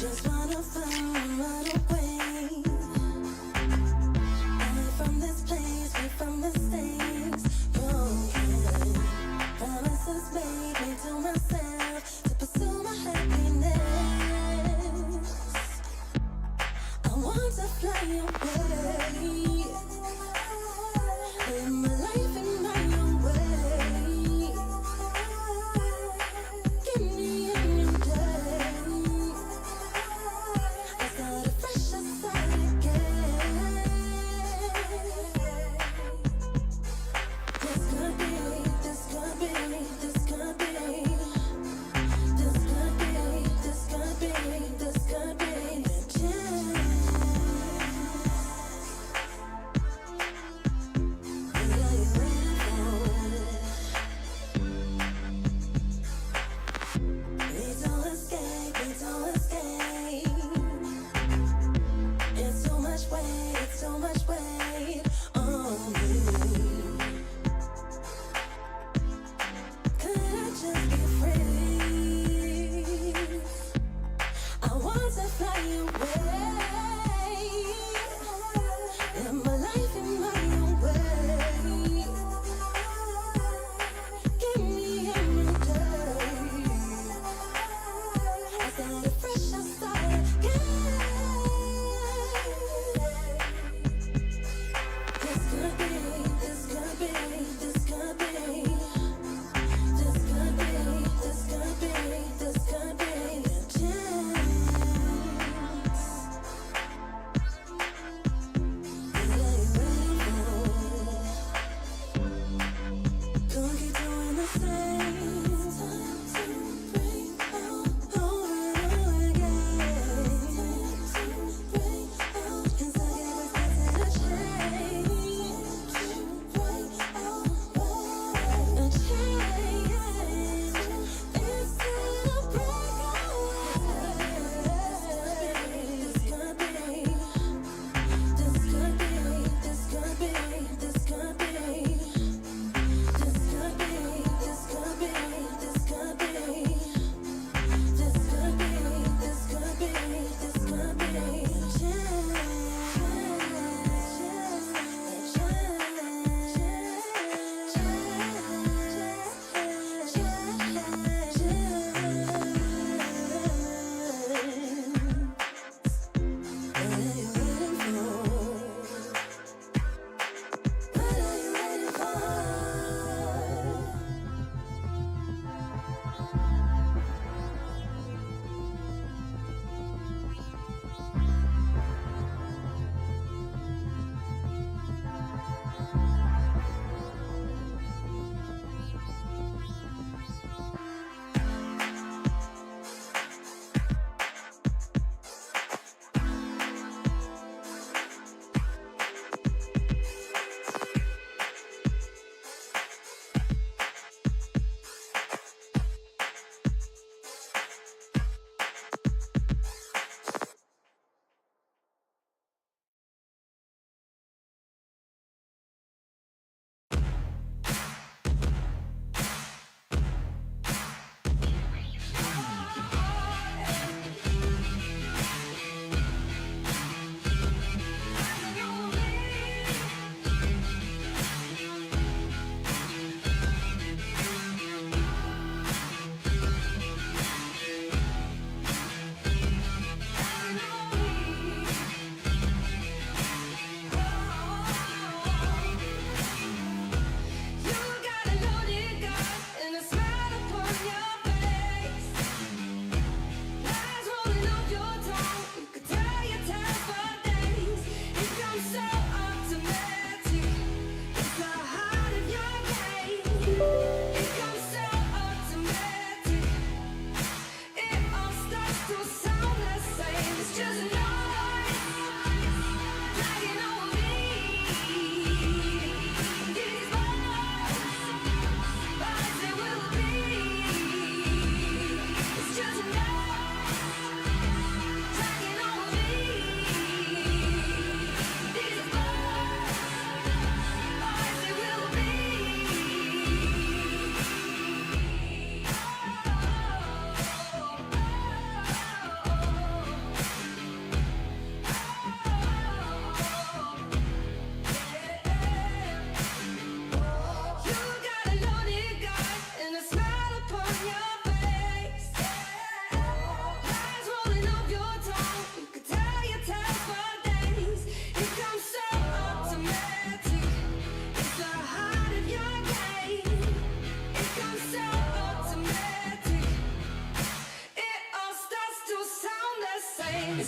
Just wanna find right away. Away from this place, away from mistakes. Broken promises made me to myself to pursue my happiness. I want to fly away. Live my life in my own way. Give me a new day. I start afresh inside again. This could be, this could be, this could be.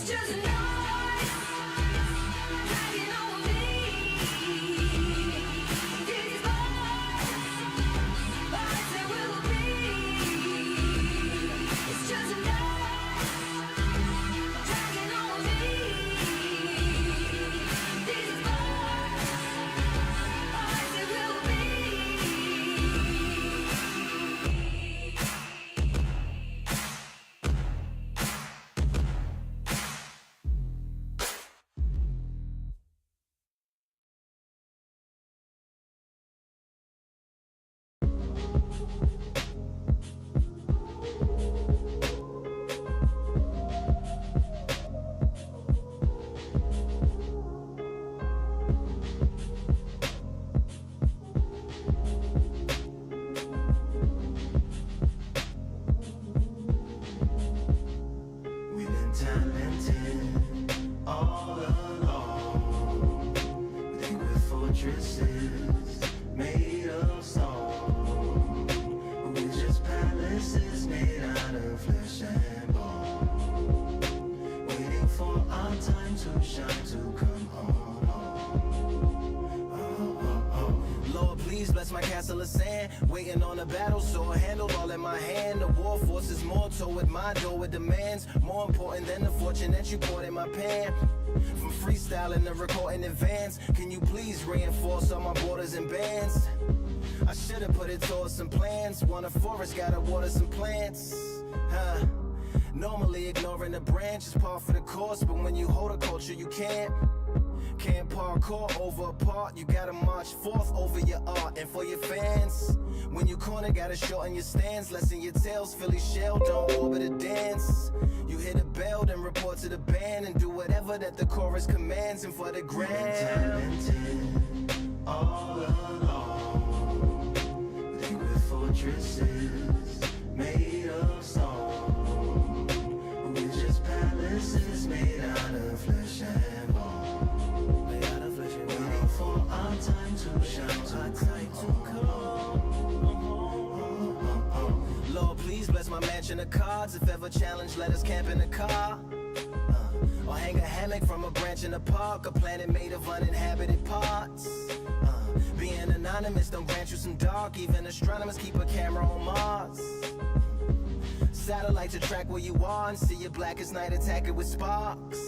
just a noise dragging on me. These lies they will be. It's just a noise dragging on me. These lies they will be. We've been talented all along. We think we're fortresses made of stone, but we're just palaces made out of flesh and bone, waiting for our time to shine, to come on home. Oh, oh, oh. Lord, please bless my castle of sand, waiting on a battle sword, handled all in my hand. The war force is mortal with my door with demands, more important than the fortune that you poured in my pan. From freestyling to recording in advance, can you please reinforce all my borders and bands? I should've put it towards some plans. Want a forest, gotta water some plants. Huh. Normally ignoring the branch is par for the course, but when you hold a culture you can't parkour over a part. You gotta march forth over your art and for your fans. When you corner, gotta shorten your stance, lessen your tails, Philly shell, don't orbit a dance. You hit a bell, then report to the band and do whatever that the chorus commands. And for the grand all along, we think we're fortresses made of stone, but we're just palaces made out of flesh and bone, waiting for our time to shine, to come home. Lord, please bless my mansion of cards. If ever challenged, let us camp in a car, or hang a hammock from a branch in the park. A planet made of uninhabited parts. Being anonymous don't grant you some dark. Even astronomers keep a camera on Mars. Satellite to track where you are and see your black as night, attack it with sparks.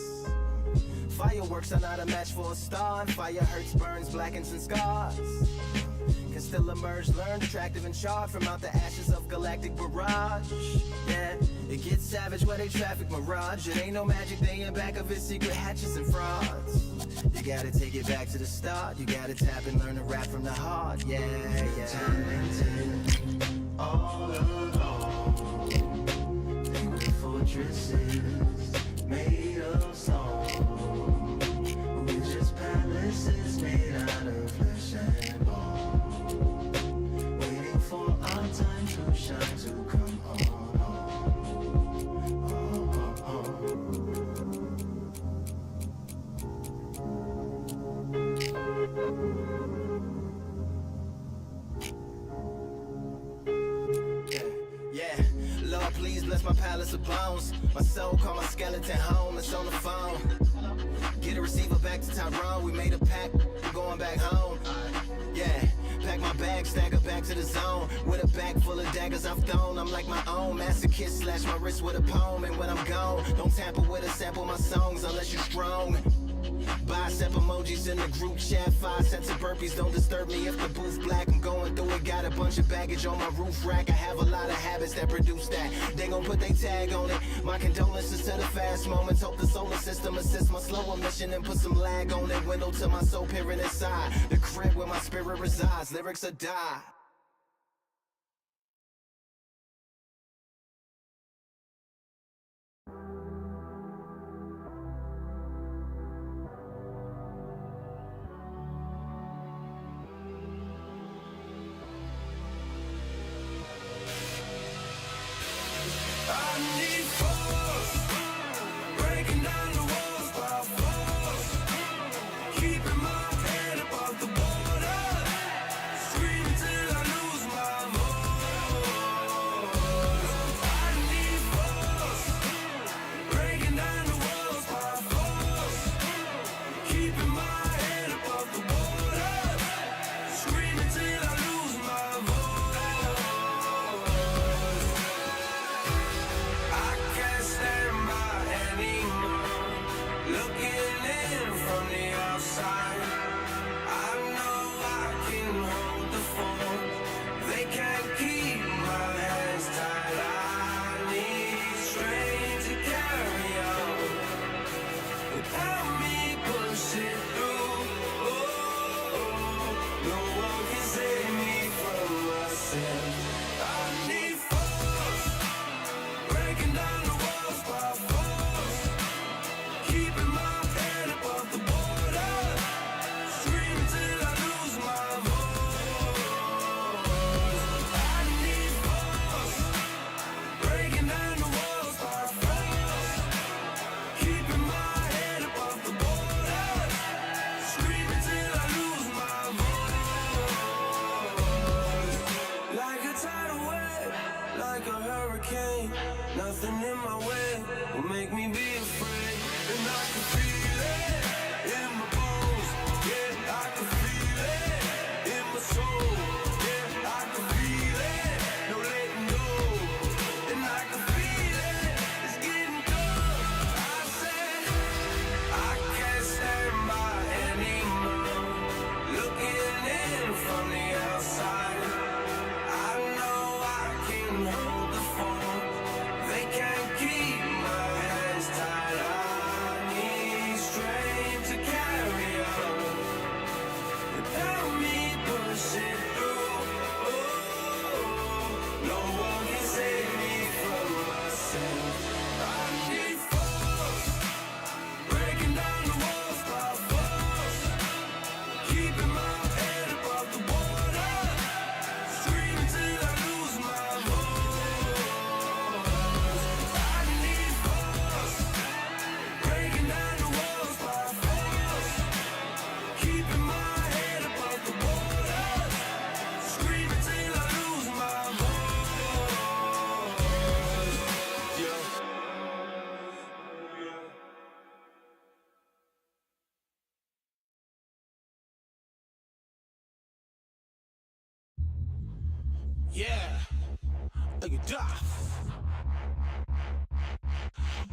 Fireworks are not a match for a star, and fire hurts, burns, blackens, and scars. Can still emerge, learn, attractive and charred from out the ashes of galactic barrage. Yeah, it gets savage where they traffic mirage. It ain't no magic, they in back of it, secret hatches and frauds. You gotta take it back to the start. You gotta tap and learn to rap from the heart. Yeah, yeah. Talented all along. Think we're fortresses made of stone, but we're just palaces made out of flesh and bone, waiting for our time to shine, to come on home. Oh, oh, oh. Yeah, Lord, please bless my palace of bones. My soul call my skeleton home, it's on the phone. Get a receiver back to Tyrone. We made a pact, we're going back home. Yeah, pack my bag, stagger back to the zone. With a bag full of daggers I've thrown. I'm like my own masochist, slash my wrist with a poem. And when I'm gone, don't tamper with or sample my songs unless you're strong. Bicep emojis in the group chat, 5 sets of burpees, don't disturb me if the booth black. I'm going through it, got a bunch of baggage on my roof rack. I have a lot of habits that produce that. They gon' put they tag on it. My condolences to the fast moments. Hope the solar system assists my slower mission and put some lag on it. Window to my soul peering inside the crib where my spirit resides. Lyrics are die. I need force, breaking down the walls by force, keeping my head above the border, screaming till I breaking down the walls by force, keeping my head above the border, screaming till I lose my voice. I need force, breaking down the walls by force, keeping my head above the border, screaming till I lose my voice. Like a tidal wave, like a hurricane, nothing in my way will make me be afraid. And I can feel it in my bones, yeah, I can feel it in my soul, yeah, I can feel it, no letting go. And I can feel it, it's getting cold. I said, I can't stand by anymore, looking in from the outside. I know I can hold the phone, they can't keep my hands tied. I need strength to carry on, without me pushing through. No one can save me from myself. I need force, breaking down the walls by force, keeping my head above the border, screaming till I lose my voice. I need force, breaking down the walls by force, keeping my head above the border, screaming till I lose my voice. Yeah. Yeah, look at that.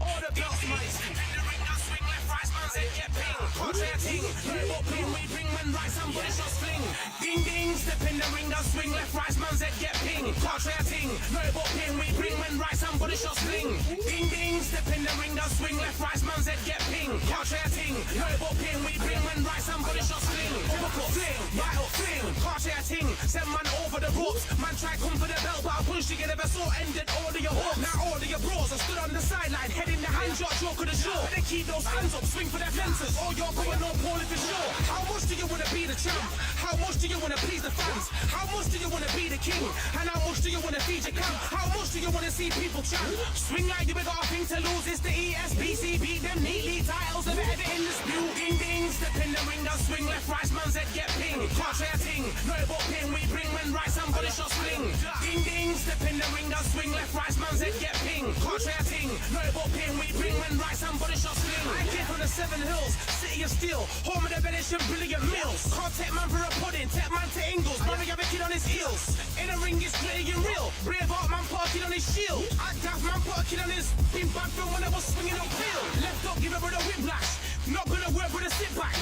All the girls might step in the ring, I swing left, right, man's head get ping. Contrary ting, what ping we bring when right, somebody shot sling. Ding ding, step in the ring, I swing left, right, man's head get ping. Contrary ting, what ping we bring when right, somebody shot sling. Ding ding, step in the ring, I swing left, right, man's head get ping. Contrary ting, what ping we bring when right, somebody shot sling. Overcut fling, right up fling. Contrary ting, send man over the ropes. Man try come for the belt, but I push to get a vessel ended all of your hopes. Now all of your bros are stood on the sideline, head in the hand shot, joke of the show. They keep those hands up, swing for their fences. All you're going on, Paul, if it's sure. How much do you want to be the champ? How much do you want to please the fans? How much do you want to be the king? And how much do you want to feed your camp? How much do you want to see people chant? Swing like you got a thing to lose. It's the ESBC, beat them neatly. Titles never ever in dispute. Ding ding, step in the ring, now swing left, right, man's head get ping. Can't try a ting, no but ping we bring when right, somebody shot sling. Ding ding, step in the ring, now swing left, right, man's head get ping. Can't try a ting, no but ping we bring when right, somebody shot sling. I came from the 7 Hills, city of steel, home of the Venetian brilliant mills. Can't take man for a pudding, take man to Ingles, brother have a kid on his heels. In the ring it's playing real, brave art man put a kid on his shield. Act daft man put a kid on his been back from when I was swinging on field. Left up, give a brother whiplash, not gonna work with a sit back.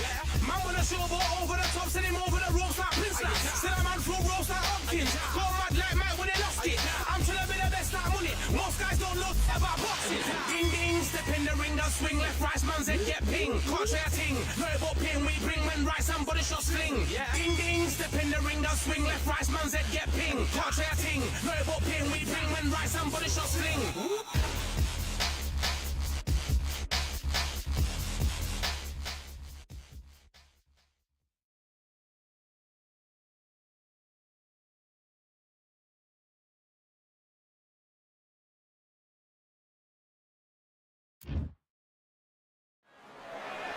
Man wanna show ball over the top, send him over the ropes like Prince Lass. Send a man through ropes like Hopkins, go mad like Mike when they lost it. I'm trying to be the best like money, most guys don't know about boxing. Ding ding, step in the ring, now swing left, right, man's head get ping. Can't try a ting, no but ping we bring when right, somebody shot sling. Ding ding, step in the ring, now swing left, right, man's head get ping. Can't try a ting, no but ping we bring when right, somebody shot sling.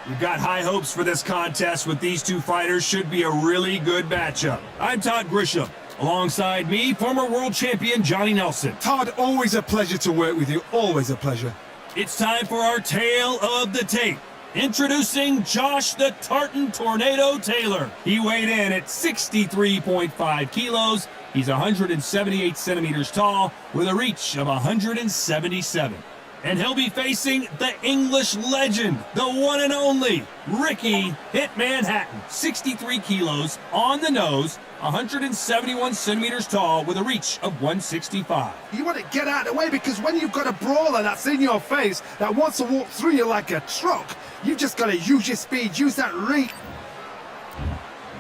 We've got high hopes for this contest with these two fighters. Should be a really good matchup. I'm Todd Grisham. Alongside me, former world champion Johnny Nelson. Todd, always a pleasure to work with you. Always a pleasure. It's time for our tale of the tape. Introducing Josh the Tartan Tornado Taylor. He weighed in at 63.5 kilos. He's 178 centimeters tall with a reach of 177. And he'll be facing the English legend, the one and only Ricky Hitman Hatton. 63 kilos on the nose, 171 centimeters tall with a reach of 165. You want to get out of the way because when you've got a brawler that's in your face that wants to walk through you like a truck, you've just got to use your speed, use that reach.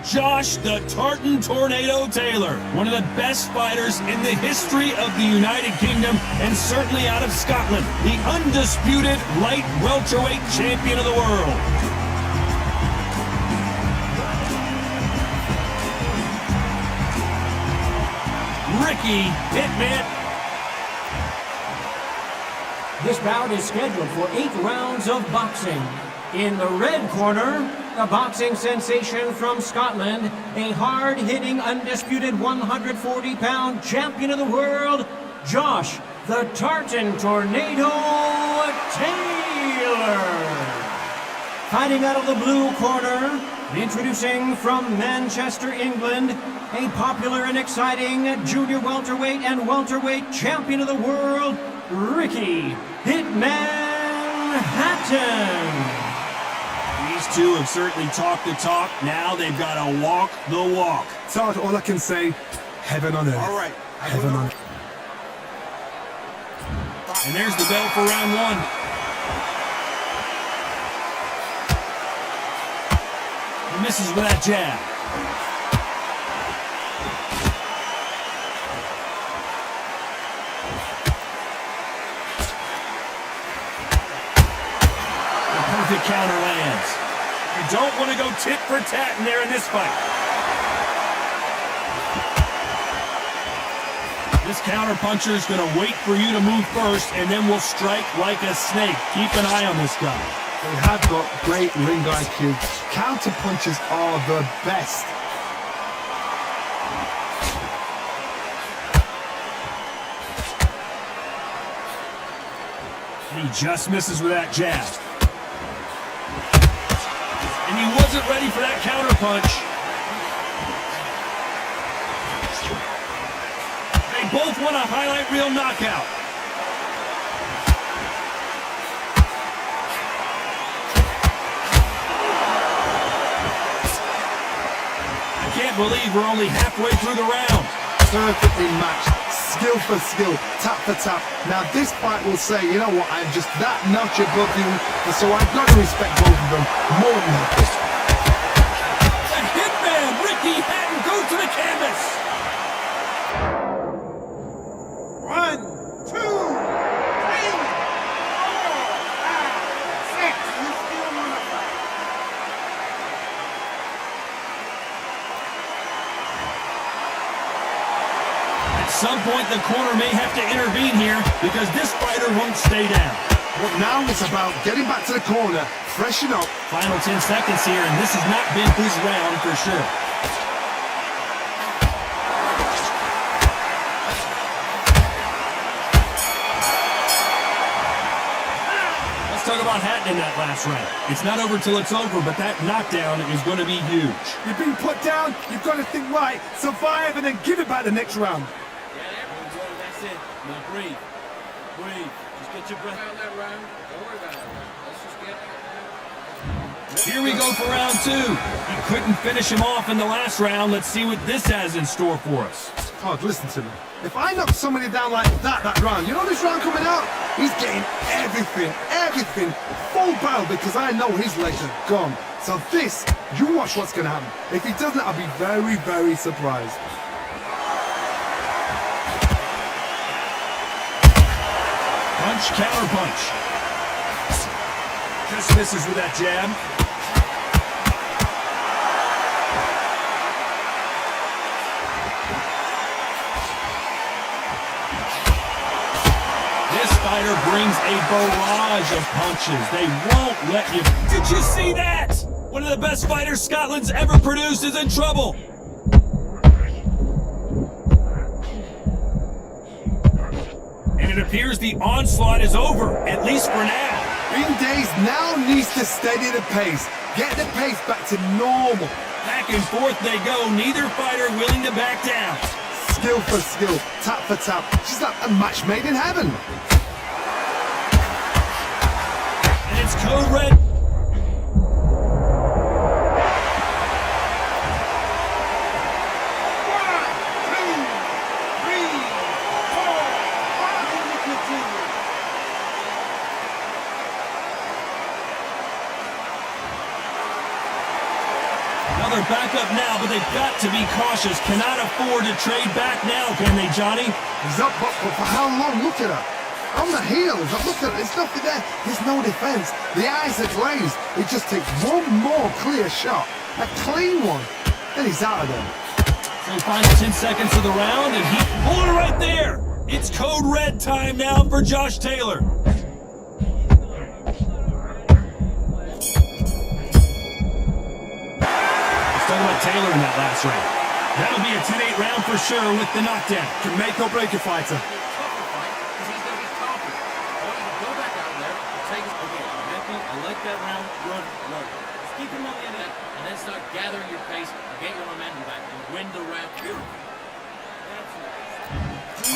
Josh the Tartan Tornado Taylor, one of the best fighters in the history of the United Kingdom and certainly out of Scotland, the undisputed light welterweight champion of the world. Ricky Hitman. This bout is scheduled for 8 rounds of boxing. In the red corner, the boxing sensation from Scotland, a hard-hitting, undisputed 140-pound champion of the world, Josh the Tartan Tornado Taylor. Fighting out of the blue corner, introducing from Manchester, England, a popular and exciting junior welterweight and welterweight champion of the world, Ricky Hitman Hatton. These two have certainly talked the talk. Now they've got to walk the walk. Todd, all I can say, heaven on earth. All right. Heaven on earth. And there's the bell for round one. He misses with that jab. The perfect counter lands. You don't want to go tit for tat in there in this fight. This counter puncher is going to wait for you to move first, and then will strike like a snake. Keep an eye on this guy. They have got great ring IQ. Counter punches are the best. And he just misses with that jab. And he wasn't ready for that counter punch. They both want a highlight reel knockout. I can't believe we're only halfway through the round. Perfectly matched, skill for skill, tap for tap. Now this fight will say, you know what, I'm just that notch above you, and so I've got to respect both of them more than that. The Hitman, Ricky Hatton, goes to the canvas. 1, 2, 3, 4, 5, 6. You still want to fight? At some point, the corner may have to intervene here because this fighter won't stay down. But now it's about getting back to the corner, freshen up. Final 10 seconds here, and this has not been his round for sure. Let's talk about Hatton in that last round. It's not over till it's over, but that knockdown is going to be huge. You've been put down, you've got to think right, survive, and then give it back the next round. That's it. Now breathe. Breathe. Just get your breath out that round. Don't worry about it. Let's just get... Here we go for round two. He couldn't finish him off in the last round. Let's see what this has in store for us. Todd, listen to me. If I knock somebody down like that round, you know this round coming out? He's getting everything, full barrel, because I know his legs are gone. So this, you watch what's going to happen. If he doesn't, I'll be very, very surprised. Punch, counter punch. Just misses with that jab. This fighter brings a barrage of punches. They won't let you. Did you see that? One of the best fighters Scotland's ever produced is in trouble. And it appears the onslaught is over, at least for now. Big Days now needs to steady the pace. Get the pace back to normal. Back and forth they go, neither fighter willing to back down. Skill for skill, tap for tap. She's like a match made in heaven. And it's code red. Well, they're back up now, but they've got to be cautious. Cannot afford to trade back now, can they, Johnny? He's up, but for how long? Look at her. On the heels. Look at it. There's nothing there. There's no defense. The eyes are glazed. It just takes one more clear shot. A clean one. Then he's out of there. So final 10 seconds of the round, and he pulled it right there. It's code red time now for Josh Taylor. Taylor in that last round. That'll be a 10-8 round for sure with the knockdown. Can make or break a fighter. I like that round. Run. Just keep him on the end of that, and then start gathering your pace, get your momentum back, and win the round.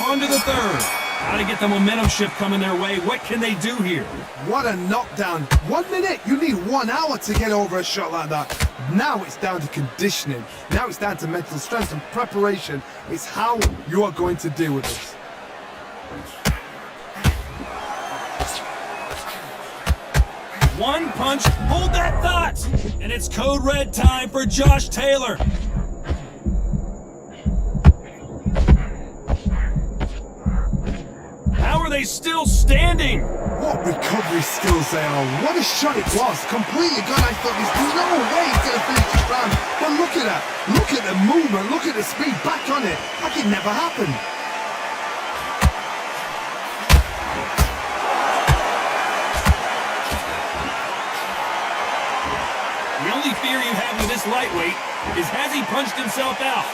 On to the third. How to get the momentum shift coming their way. What can they do here? What a knockdown. 1 minute. You need 1 hour to get over a shot like that. Now it's down to conditioning. Now it's down to mental strength and preparation. It's how you are going to deal with this. One punch. Hold that thought. And it's code red time for Josh Taylor. How are they still standing? What recovery skills they are. What a shot it was. Completely gone. I thought there's no way he's going to finish this round. But look at that. Look at the movement. Look at the speed. Back on it. Like it never happened. The only fear you have with this lightweight is has he punched himself out?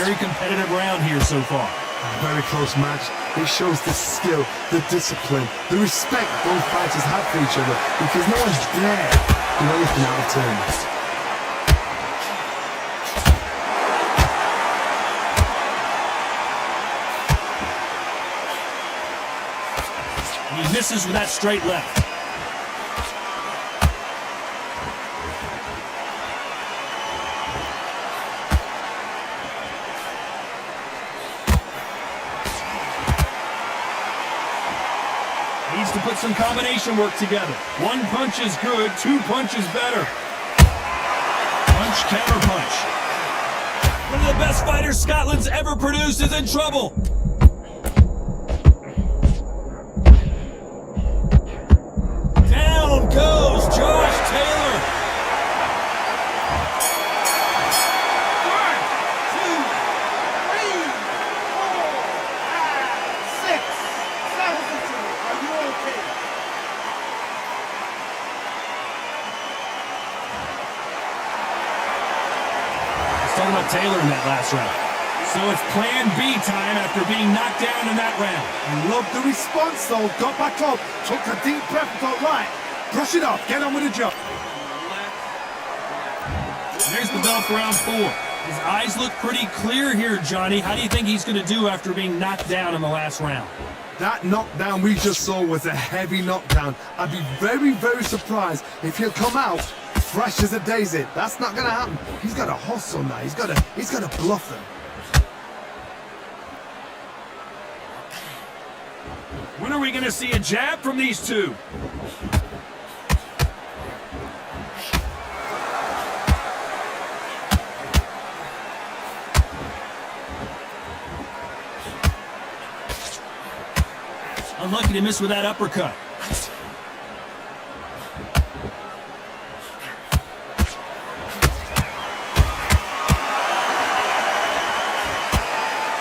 Very competitive round here so far. A very close match. It shows the skill, the discipline, the respect both fighters have for each other because no one's there to do anything out of turn. He misses with that straight left. Needs to put some combination work together. 1 punch is good, 2 punches better. Punch, counter punch. One of the best fighters Scotland's ever produced is in trouble. Down goes Josh Taylor. 1, 2, 3, 4, 5, 6, 7. Are you okay? Let's talk about Taylor in that last round. So it's plan B time after being knocked down in that round. Loved the response though. Got back up. Took a deep breath and thought, right, brush it off. Get on with the job. There's the bell for round 4. His eyes look pretty clear here, Johnny. How do you think he's going to do after being knocked down in the last round? That knockdown we just saw was a heavy knockdown. I'd be very, very surprised if he'll come out fresh as a daisy. That's not going to happen. He's got to hustle now. He's got to bluff them. When are we going to see a jab from these two? Unlucky to miss with that uppercut.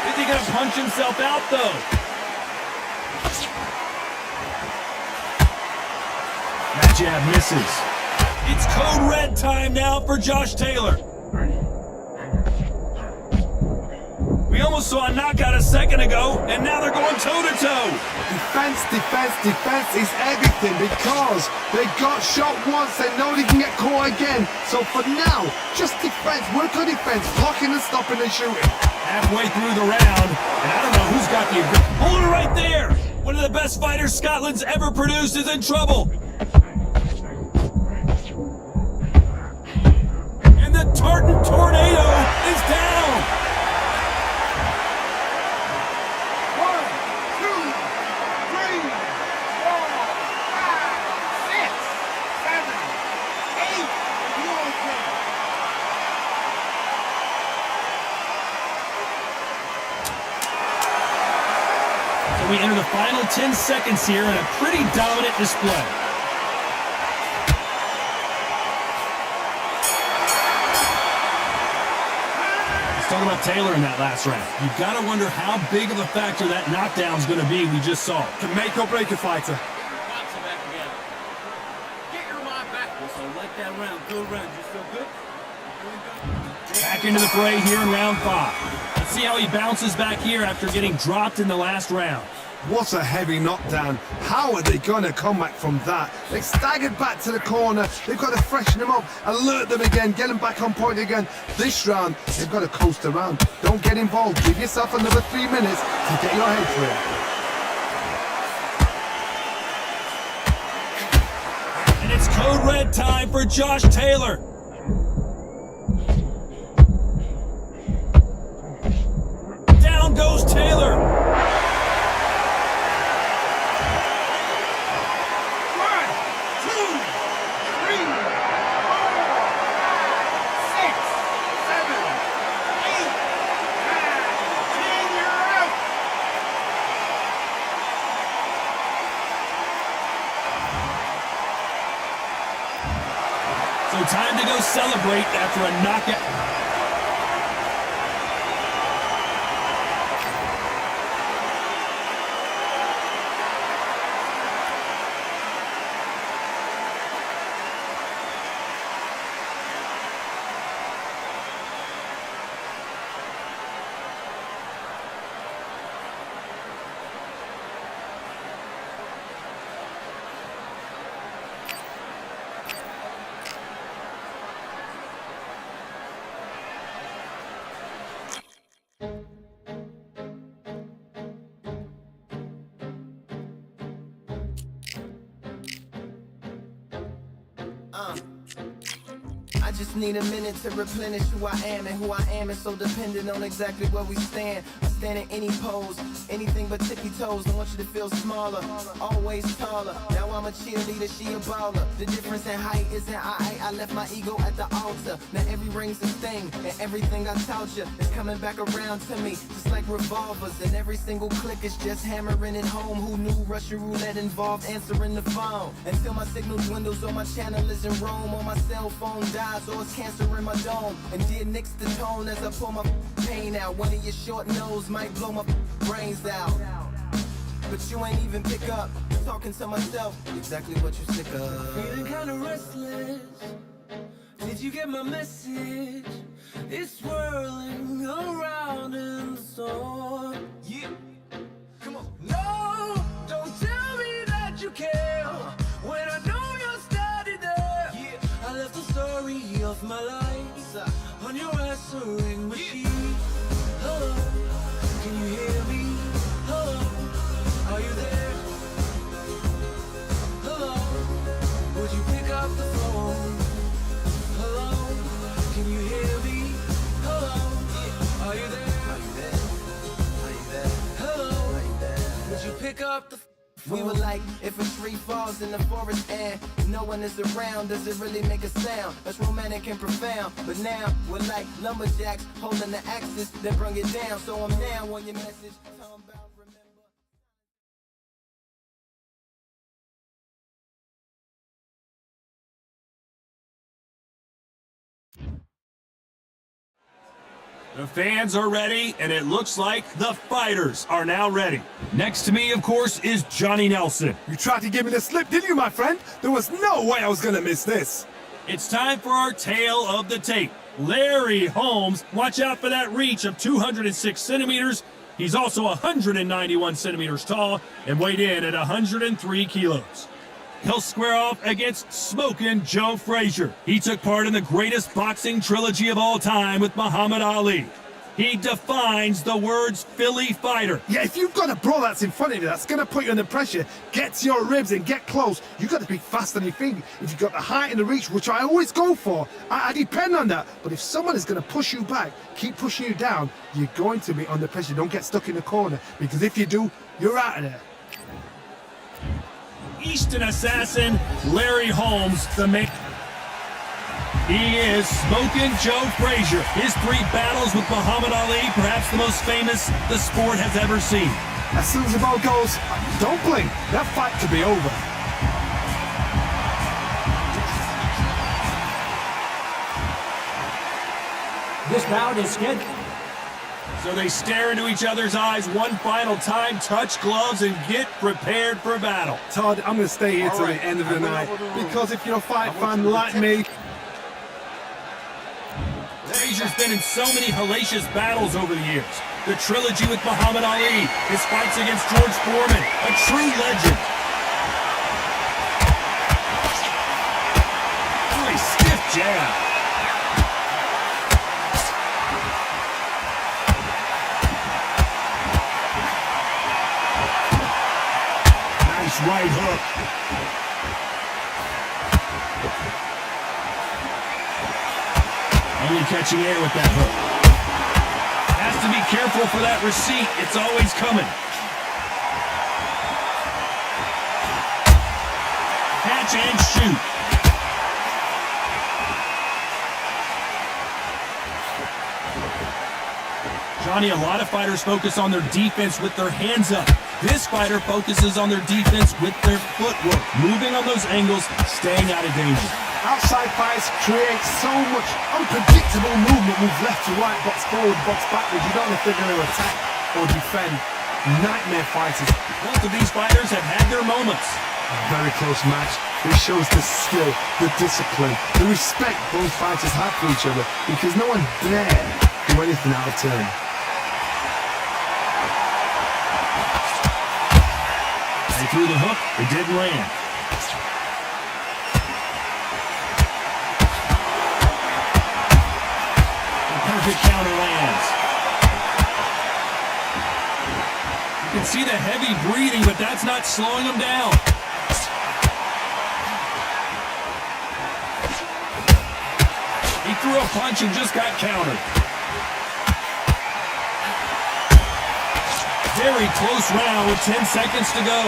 Is he going to punch himself out, though? That jab misses. It's code red time now for Josh Taylor. We almost saw a knockout a second ago, and now they're going toe-to-toe. Defense, defense, defense is everything because they got shot once. They know they can get caught again. So for now, just defense. Work on defense. Blocking and stopping and shooting. Halfway through the round, and I don't know who's got the... Hold it right there! One of the best fighters Scotland's ever produced is in trouble. And the Tartan Tornado is down! 1, 2, 3, 4, 5, 6, We enter the final 10 seconds here in a pretty dominant display. Let's talk about Taylor in that last round. You've got to wonder how big of a factor that knockdown's going to be we just saw. Can make or break a fighter. Box it back together. Get your mind back. So like that round. Good round. You feel good? Doing good? Back into the fray here in round 5. Let's see how he bounces back here after getting dropped in the last round. What a heavy knockdown. How are they going to come back from that? They staggered back to the corner. They've got to freshen them up, alert them again, get them back on point again. This round, they've got to coast around. Don't get involved. Give yourself another 3 minutes to get your head through. And it's code red time for Josh Taylor. Down goes Taylor. So time to go celebrate after a knockout. I just need a minute to replenish who I am, and who I am is so dependent on exactly where we stand. I stand in any pose, anything but tippy toes. I want you to feel smaller, always taller. Now I'm a cheerleader, she a baller. The difference in height isn't I left my ego at the altar. Now every ring's a thing, and everything I taught you is coming back around to me, just like revolvers. And every single click is just hammering it home. Who knew Russian roulette involved answering the phone? Until my signal dwindles or my channel is in Rome, or my cell phone dies, or it's cancer in my dome. And dear nix the tone as I pull my pain out. One of your short nose might blow my brains out, but you ain't even pick up. Talking to myself, exactly what you sick of. Feeling kinda restless. Did you get my message? It's swirling around in the storm. Yeah, come on. No, don't tell me that you care when I know you're standing there. Yeah, I left the story of my life on your answering machine. Hello, can you hear me? Hello, are you there? Hello, would you pick up the phone? Hello, can you hear me? Hello, are you there? Are you there? Are you there? Hello, would you pick up the phone? We were like, if a tree falls in the forest and no one is around, does it really make a sound? That's romantic and profound. But now we're like lumberjacks holding the axes that bring it down. So I'm now on your message. Talking about remember. The fans are ready, and it looks like the fighters are now ready. Next to me, of course, is Johnny Nelson. You tried to give me the slip, didn't you, my friend? There was no way I was going to miss this. It's time for our tale of the tape. Larry Holmes, watch out for that reach of 206 centimeters. He's also 191 centimeters tall and weighed in at 103 kilos. He'll square off against Smokin' Joe Frazier. He took part in the greatest boxing trilogy of all time with Muhammad Ali. He defines the words Philly fighter. Yeah, if you've got a bro that's in front of you that's going to put you under pressure, get to your ribs and get close, you've got to be fast on your feet. If you've got the height and the reach, which I always go for, I depend on that. But if someone is going to push you back, keep pushing you down, you're going to be under pressure. Don't get stuck in the corner, because if you do, you're out of there. Eastern assassin, Larry Holmes, the man. He is Smokin' Joe Frazier. His 3 battles with Muhammad Ali, perhaps the most famous the sport has ever seen. As soon as the ball goes, don't blink. That fight could be over. This bout is scheduled. So they stare into each other's eyes one final time, touch gloves, and get prepared for battle. Todd, I'm going to stay here till the end of the night because if you're a fight fan like me, Frazier's been in so many hellacious battles over the years. The trilogy with Muhammad Ali, his fights against George Foreman, a true legend. Really stiff jab. Nice right hook. Only catching air with that hook. Has to be careful for that receipt. It's always coming. Catch and shoot. Johnny, a lot of fighters focus on their defense with their hands up. This fighter focuses on their defense with their footwork, moving on those angles, staying out of danger. outside fights create so much unpredictable movement, move left to right, box forward, box backwards. You don't know if they're going to attack or defend. Nightmare fighters. Both of these fighters have had their moments. A very close match. It shows the skill, the discipline, the respect both fighters have for each other, because no one dare do anything out of turn. They threw the hook, it didn't land. The perfect counter lands. You can see the heavy breathing, but that's not slowing him down. He threw a punch and just got countered. Very close round with 10 seconds to go.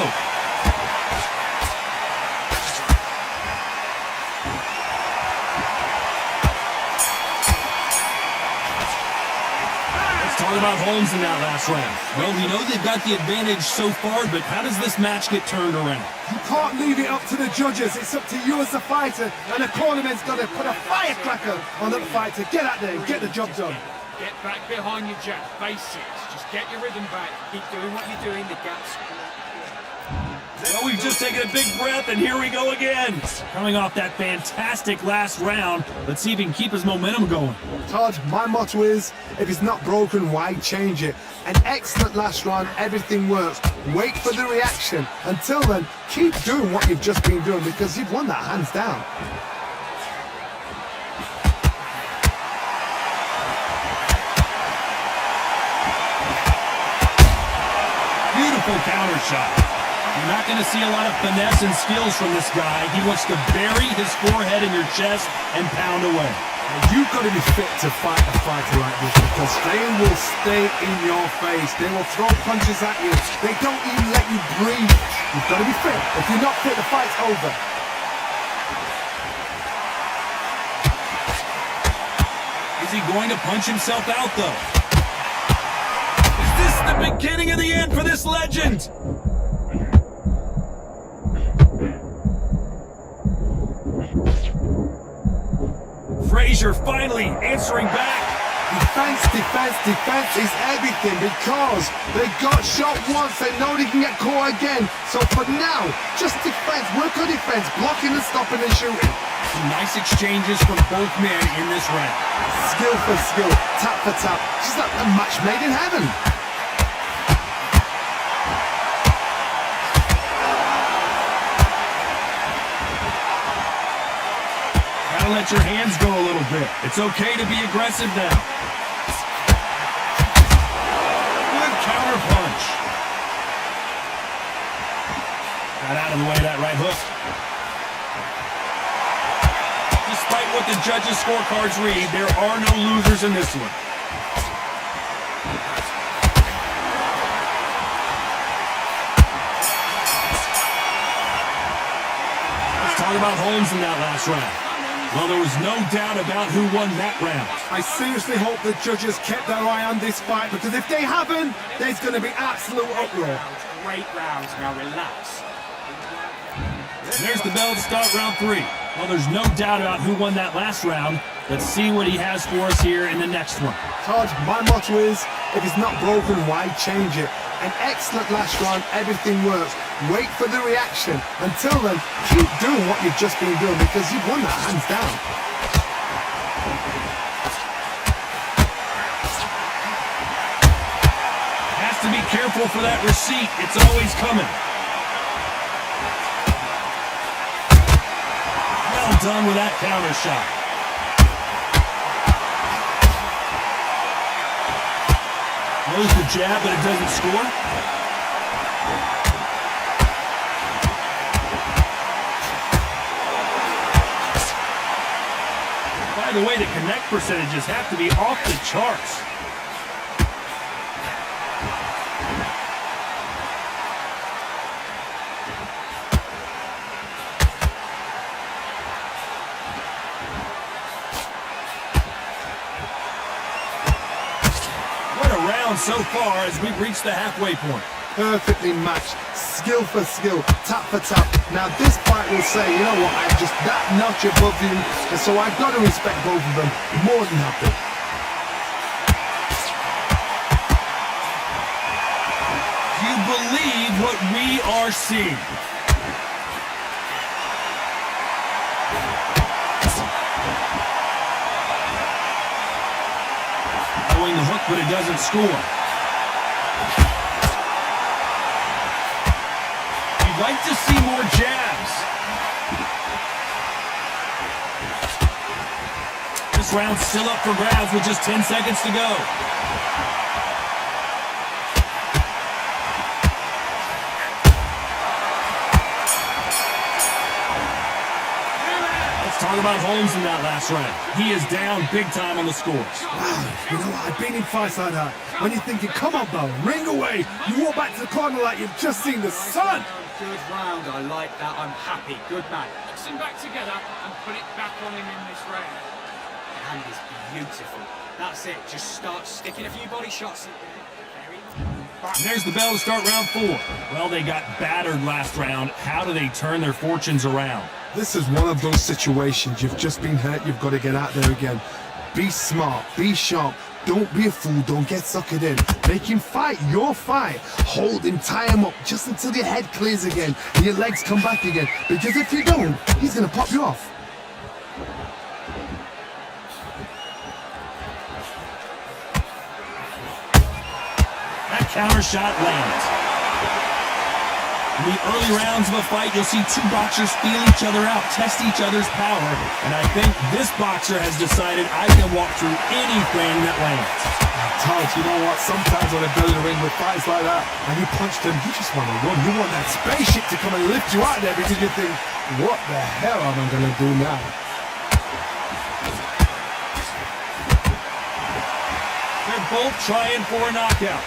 Let's talk about Holmes in that last round. Well, we know they've got the advantage so far, but how does this match get turned around? You can't leave it up to the judges. It's up to you as the fighter, and the cornerman's got to put a firecracker on that fighter. Get out there and get the job done. Get back behind you, Jack. Basics. Just get your rhythm back. Keep doing what you're doing. The gaps. Well, we've just taken a big breath, and here we go again. Coming off that fantastic last round, let's see if he can keep his momentum going. Todd, my motto is, if it's not broken, why change it? An excellent last round, everything works. Wait for the reaction. Until then, keep doing what you've just been doing, because you've won that hands down. Beautiful counter shot. You're not going to see a lot of finesse and skills from this guy. He wants to bury his forehead in your chest and pound away. You've got to be fit to fight a fighter like this, because they will stay in your face. They will throw punches at you. They don't even let you breathe. You've got to be fit. If you're not fit, the fight's over. Is he going to punch himself out, though? Is this the beginning of the end for this legend? Frazier finally answering back. Defense, defense, defense is everything, because they got shot once, they know they can get caught again. So for now, just defense, work on defense, blocking and stopping and shooting. Some nice exchanges from both men in this round. Skill for skill, tap for tap, just like a match made in heaven. Gotta let your hands go a little bit. It's okay to be aggressive now. Good counter punch. Got out of the way of that right hook. Despite what the judges' scorecards read, there are no losers in this one. Let's talk about Holmes in that last round. Well, there was no doubt about who won that round. I seriously hope the judges kept their eye on this fight, because if they haven't, there's going to be absolute uproar. Great rounds. Now relax. There's the bell to start round 3. Well, there's no doubt about who won that last round. Let's see what he has for us here in the next one. Todd, my motto is, if it's not broken, why change it? An excellent last round, everything works. Wait for the reaction. Until then, keep doing what you've just been doing, because you've won that hands down. Has to be careful for that receipt. It's always coming. Well done with that counter shot. Throws the jab, but it doesn't score. By the way, the connect percentages have to be off the charts. So far as we've reached the halfway point. Perfectly matched, skill for skill, tap for tap. Now this fight will say, you know what, I'm just that notch above you, and so I've got to respect both of them more than happy. Do you believe what we are seeing? Throwing the hook, but it doesn't score. You'd like to see more jabs. This round's still up for grabs with just 10 seconds to go. Talk about Holmes in that last round. He is down big time on the scores. Wow, you know what, I've been in fights like that. When you're thinking, come on, Bo, ring away. You walk back to the corner like you've just seen the sun. Good round. I like that. I'm happy. Good man. Mix him back together and put it back on him in this round. Hand is beautiful. That's it. Just start sticking a few body shots. There's the bell to start round 4. Well, they got battered last round. How do they turn their fortunes around? This is one of those situations. You've just been hurt. You've got to get out there again. Be smart. Be sharp. Don't be a fool. Don't get suckered in. Make him fight your fight. Hold him. Tie him up just until your head clears again and your legs come back again. Because if you don't, he's going to pop you off. That counter shot lands. In the early rounds of a fight, you'll see two boxers feel each other out, test each other's power, and I think this boxer has decided I can walk through anything that lands. Todd, you know what? Sometimes when I go to the ring with fights like that, and you punch them, you just want to run. You want that spaceship to come and lift you out there because you think, what the hell am I going to do now? They're both trying for a knockout.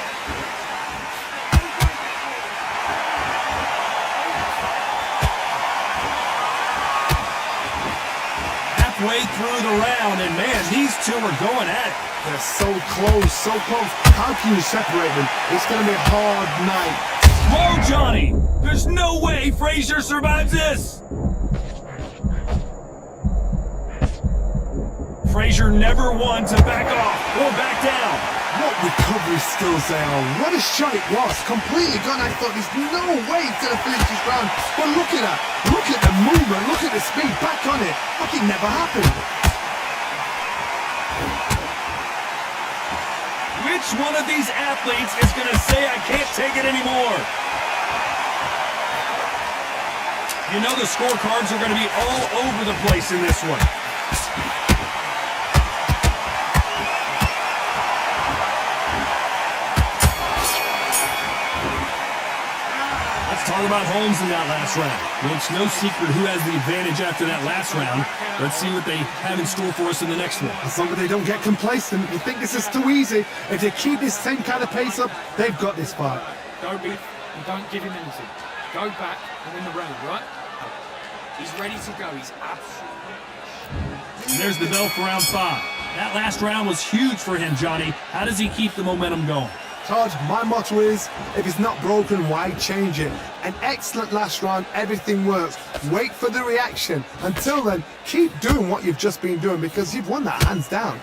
Halfway through the round, and man, these two are going at it. They're so close, so close. How can you separate them? It's going to be a hard night. Whoa, Johnny! There's no way Frazier survives this! Frazier never won to back off or back down. What recovery skills they are. What a shot it was. Completely gone. I thought there's no way he's going to finish this round. But look at that. Look at the movement. Look at the speed. Back on it. Like it never happened. Which one of these athletes is going to say I can't take it anymore? You know the scorecards are going to be all over the place in this one. Talk about Holmes in that last round. Well, it's no secret who has the advantage after that last round. Let's see what they have in store for us in the next one. As long as they don't get complacent, you think this is too easy. If they keep this same kind of pace up, they've got this fight. Don't give him anything. Go back and win the round, right? He's ready to go. He's absolutely... And there's the bell for round 5. That last round was huge for him, Johnny. How does he keep the momentum going? Todd, my motto is, if it's not broken, why change it? An excellent last round, everything works. Wait for the reaction. Until then, keep doing what you've just been doing because you've won that hands down.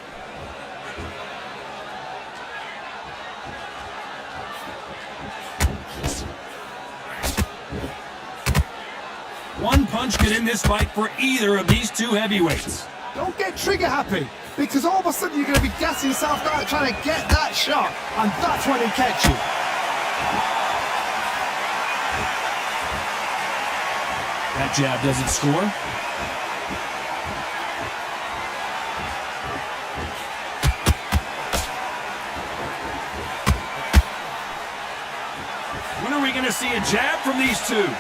One punch could end this fight for either of these two heavyweights. Don't get trigger happy, because all of a sudden you're going to be gassing yourself out trying to get that shot, and that's when he catch you. That jab doesn't score. When are we going to see a jab from these two?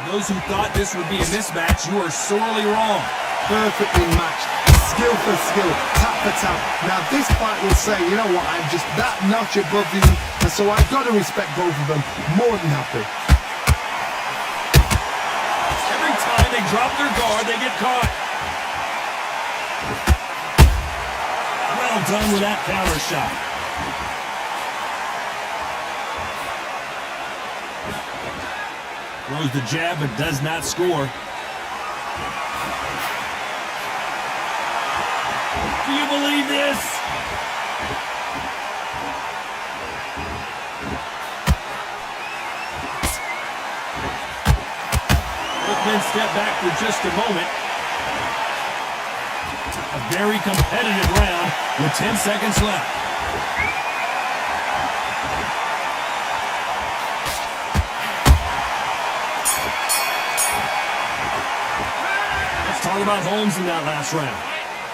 Those who thought this would be a mismatch, you are sorely wrong. Perfectly matched, skill for skill, tap for tap. Now this fight will say, you know what, I'm just that notch above you, and so I've got to respect both of them. More than happy. Every time they drop their guard, they get caught. Well done with that counter shot. Throws the jab but does not score. Do you believe this? Both step back for just a moment. A very competitive round with 10 seconds left. Talk about Holmes in that last round.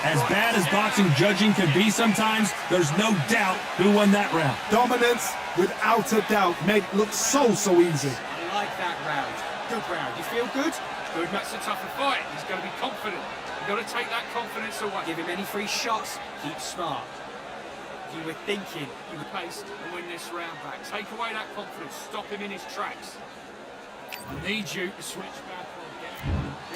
As bad as boxing judging can be sometimes, there's no doubt who won that round. Dominance, without a doubt, made it look so easy. I like that round. Good round. You feel good? Good, that's a tougher fight. He's got to be confident. You've got to take that confidence away. Give him any free shots. Keep smart. You were thinking. You would pace and win this round back. Take away that confidence. Stop him in his tracks. I need you to switch back on.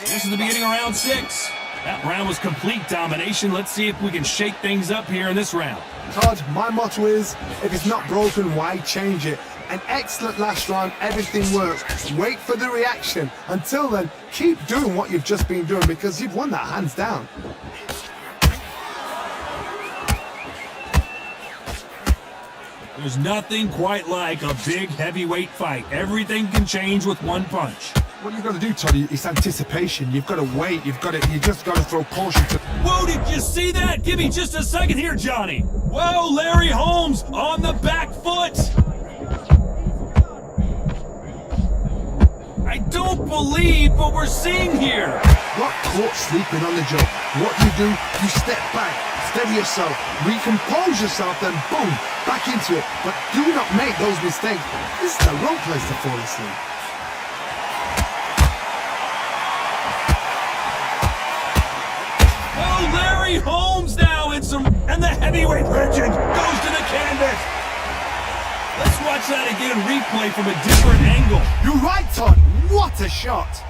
This is the beginning of round 6. That round was complete domination. Let's see if we can shake things up here in this round. Todd, my motto is, if it's not broken, why change it? An excellent last round, everything works. Wait for the reaction. Until then, keep doing what you've just been doing because you've won that hands down. There's nothing quite like a big heavyweight fight. Everything can change with one punch. What you've got to do, Todd, is anticipation. You've got to wait. You just got to throw caution to... Whoa, did you see that? Give me just a second here, Johnny. Whoa, Larry Holmes on the back foot. I don't believe what we're seeing here. Not caught sleeping on the job. What you do, you step back, steady yourself, recompose yourself, then boom, back into it. But do not make those mistakes. This is the wrong place to fall asleep. Larry Holmes now and the heavyweight legend goes to the canvas. Let's watch that again, replay from a different angle. You're right, Todd. What a shot.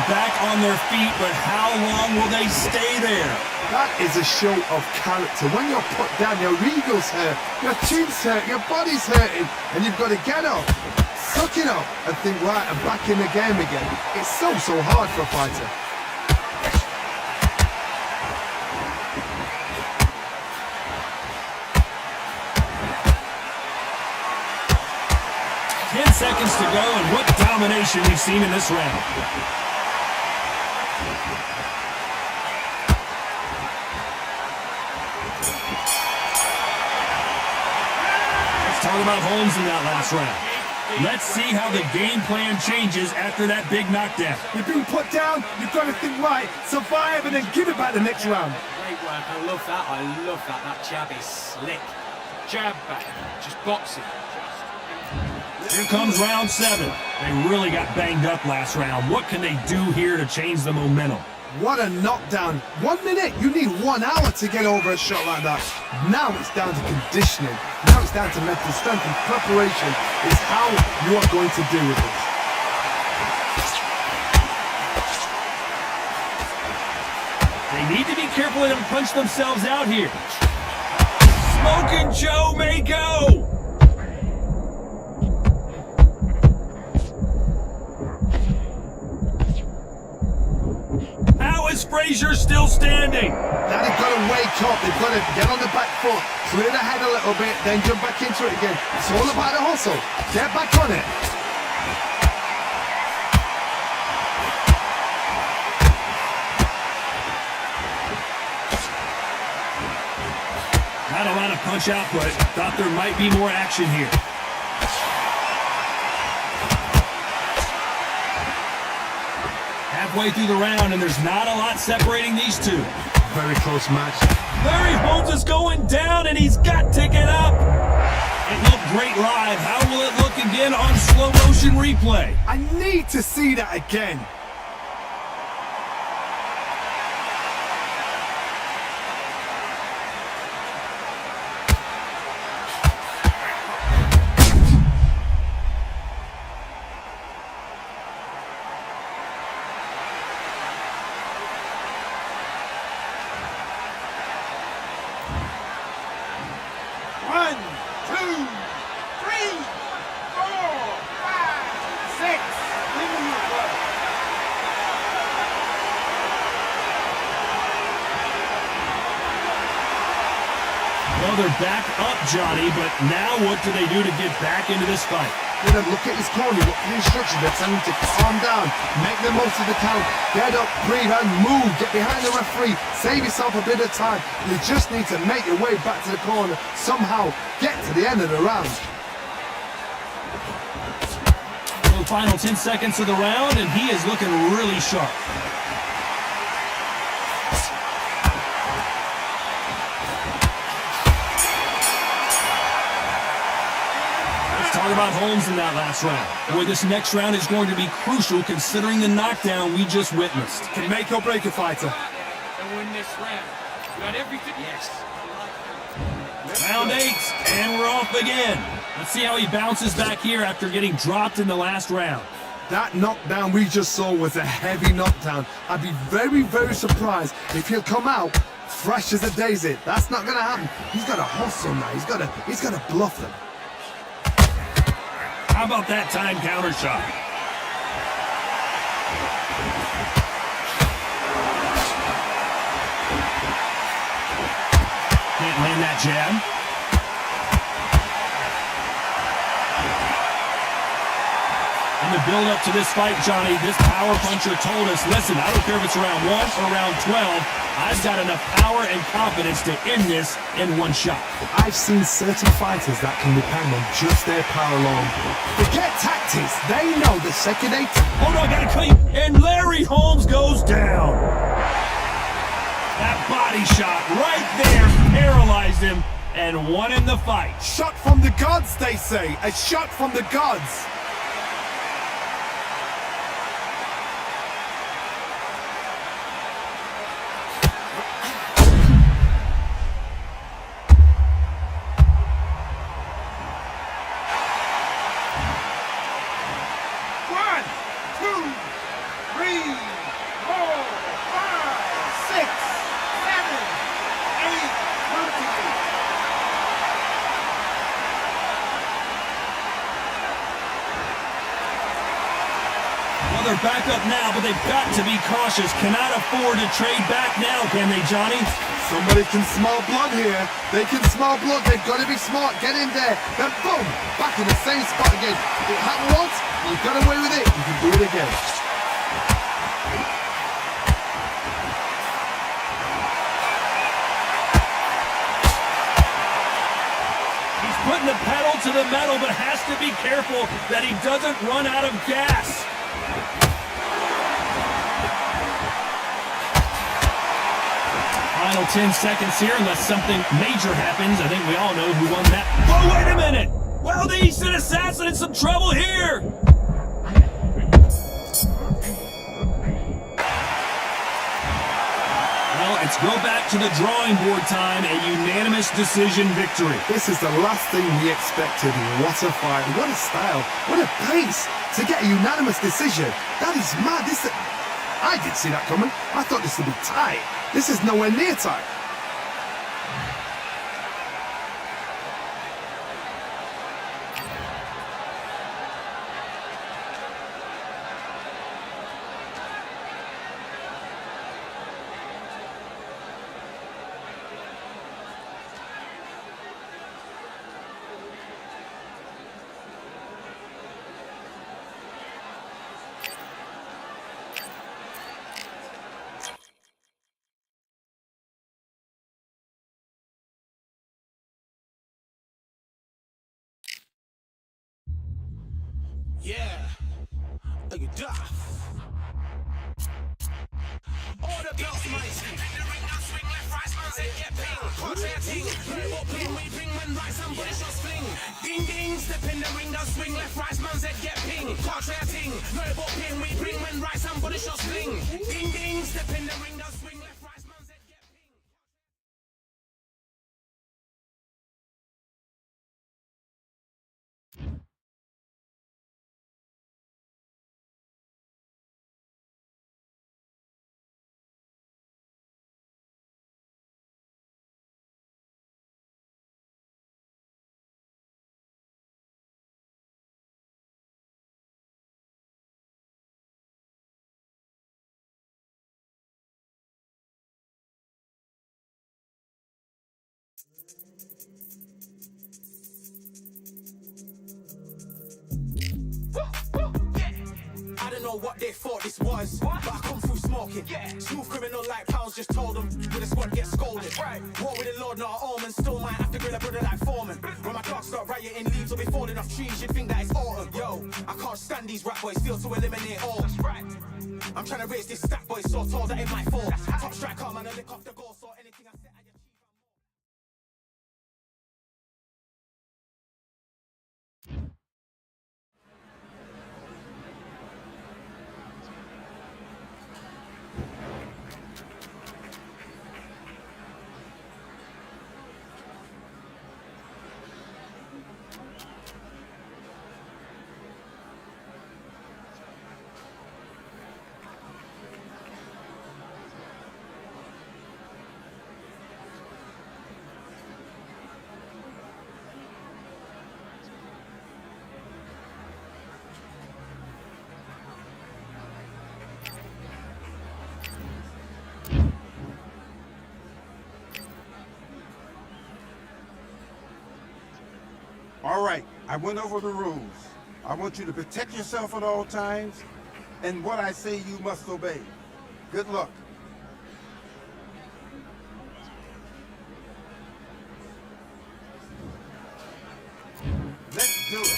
Back on their feet, but how long will they stay there? That is a show of character. When you're put down, your ego's hurt, your chin's hurt, your body's hurting, and you've got to get up, suck it up, and think, right, I'm back in the game again. It's so hard for a fighter. Seconds to go, and what domination we've seen in this round. Let's talk talk about Holmes in that last round. Let's see how the game plan changes after that big knockdown. You've been put down, you've got to think right, survive and then give it back the next round. Great work, I love that, That jab is slick. Jab back, just boxing. Here comes round 7. They really got banged up last round. What can they do here to change the momentum? What a knockdown. 1 minute, you need 1 hour to get over a shot like that. Now it's down to conditioning. Now it's down to mental strength and preparation is how you are going to deal with this. They need to be careful they don't punch themselves out here. Smoking Joe may go. How is Frazier still standing? Now they've got to wake up, they've got to get on the back foot, clear the head a little bit, then jump back into it again. It's all about the hustle. Get back on it. Not a lot of punch output. Thought there might be more action here. Halfway through the round, and there's not a lot separating these two. Very close match. Larry Holmes is going down, and he's got to get up. It looked great live. How will it look again on slow motion replay? I need to see that again. Well, they're back up, Johnny, but now what do they do to get back into this fight? You know, look at his corner, look at the instructions. They're telling him to calm down, make the most of the count, get up, breathe, and move. Get behind the referee, save yourself a bit of time. You just need to make your way back to the corner, somehow get to the end of the round. The final 10 seconds of the round, and he is looking really sharp. Talk about Holmes in that last round. Boy, this next round is going to be crucial considering the knockdown we just witnessed. Can make or break a fighter. And win this round. You got everything. Yes. Round 8, and we're off again. Let's see how he bounces back here after getting dropped in the last round. That knockdown we just saw was a heavy knockdown. I'd be very, very surprised if he'll come out fresh as a daisy. That's not going to happen. He's got to hustle now. He's got to bluff them. How about that time counter shot? Can't land that jab. In the build-up to this fight, Johnny, this power puncher told us, listen, I don't care if it's round 1 or round 12, I've got enough power and confidence to end this in one shot. I've seen certain fighters that can depend on just their power alone. Forget tactics. They know the second they... Oh no, I gotta cut you. And Larry Holmes goes down. That body shot right there paralyzed him and won him the fight. Shot from the gods, they say. A shot from the gods. They're back up now, but they've got to be cautious. Cannot afford to trade back now, can they, Johnny? Somebody can smell blood here. They can smell blood. They've got to be smart. Get in there. Then boom, back in the same spot again. It happened once, you got away with it, you can do it again. He's put putting the pedal to the metal, but has to be careful that he doesn't run out of gas. Final 10 seconds here, unless something major happens. I think we all know who won that. Oh, wait a minute! Well, the Eastern Assassin in some trouble here! Well, it's go back to the drawing board time, a unanimous decision victory. This is the last thing we expected. What a fight, what a style, what a pace to get a unanimous decision. That is mad. I didn't see that coming. I thought this would be tight. This is nowhere near tight. Yeah, look at that. All the belts, mates. In the ring, I swing left, right, man's head get ping. Portrait ting, what ping we bring when right, somebody shot sling. Ding ding, step in the ring, I swing left, right, man's head get ping. Portrait ting, what ping we bring when right, somebody shot sling. Ding ding, step in the ring, I swing left, right, man's head get ping. I don't know what they thought this was, but I come through smoking. Smooth criminal like pounds, just told them with a squad get scolded. War with the Lord, not an omen. Still might have to grill a brother like Foreman. When my dogs start rioting, leaves will be falling off trees. You'd think that it's autumn. Yo, I can't stand these rap boys, feel to eliminate all. I'm trying to raise this stat boy so tall that it might fall. Top striker, man, I lick off the goal, so anything I set, I achieve. All right, I went over the rules. I want you to protect yourself at all times, and what I say you must obey. Good luck. Let's do it.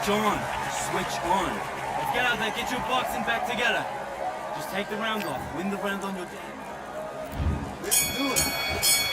switch on. Switch on. Let's get out there, get your boxing back together. Just take the round off. Win the round on your day. Let's do it.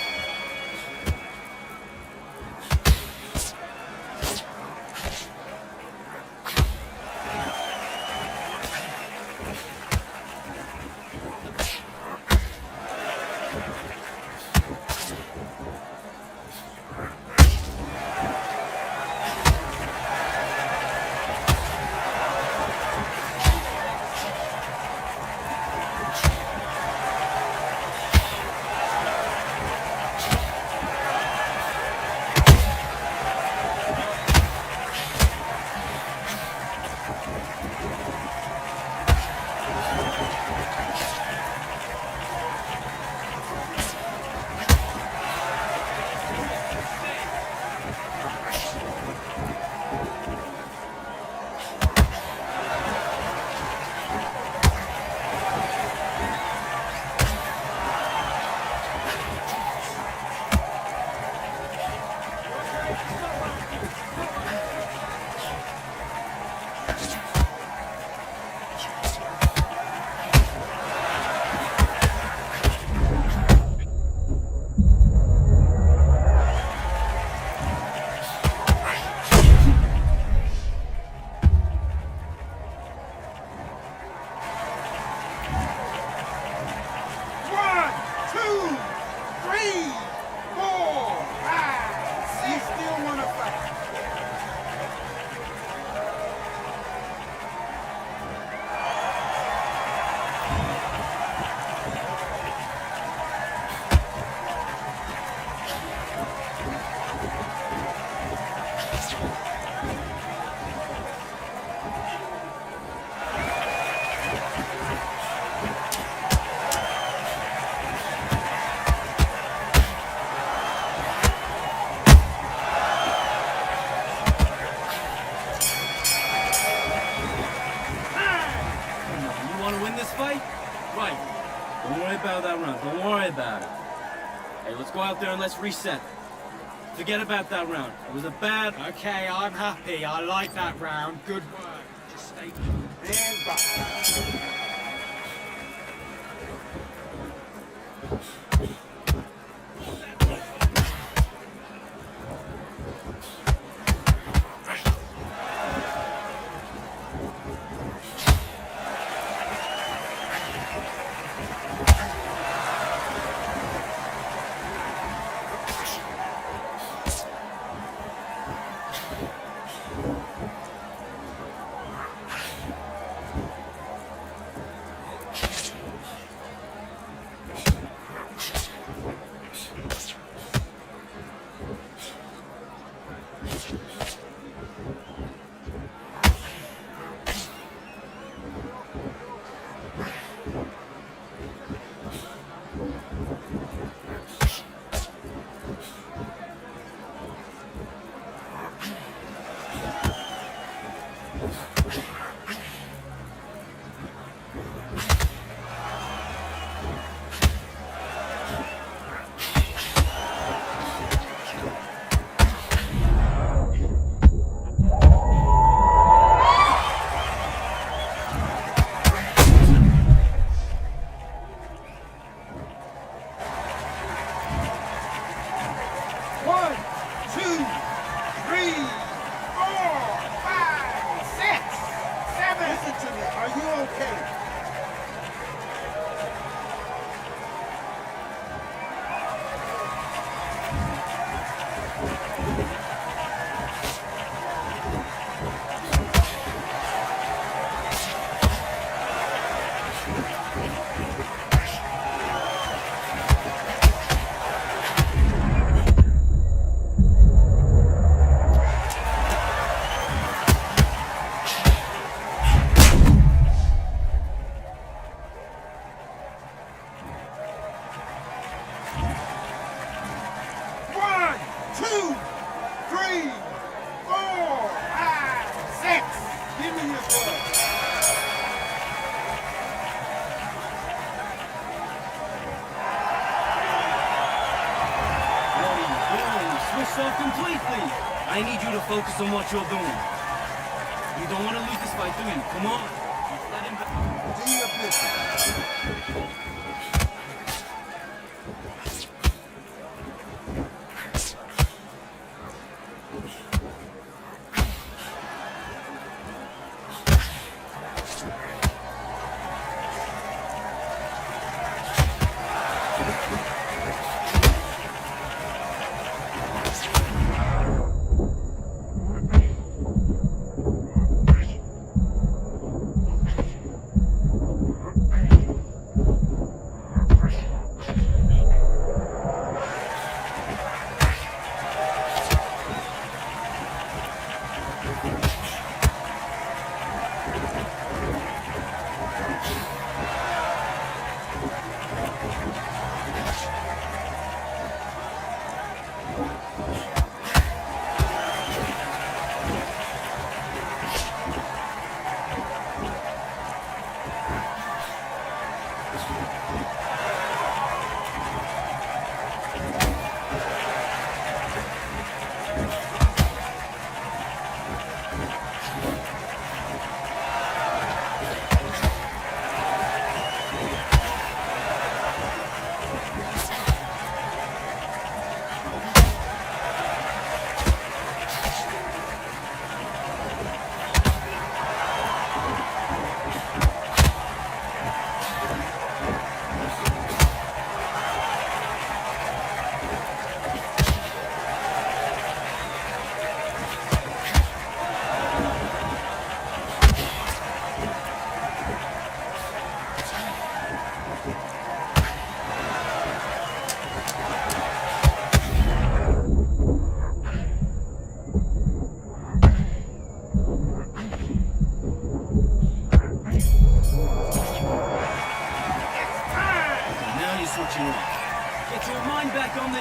Hey, let's go out there and let's reset. Forget about that round. It was a bad... Okay, I'm happy. I like that round. Good work. Just stay... And back. Completely. I need you to focus on what you're doing. You don't want to lose this fight, do you? Come on. Let him back. Do your business. Get your mind back on the...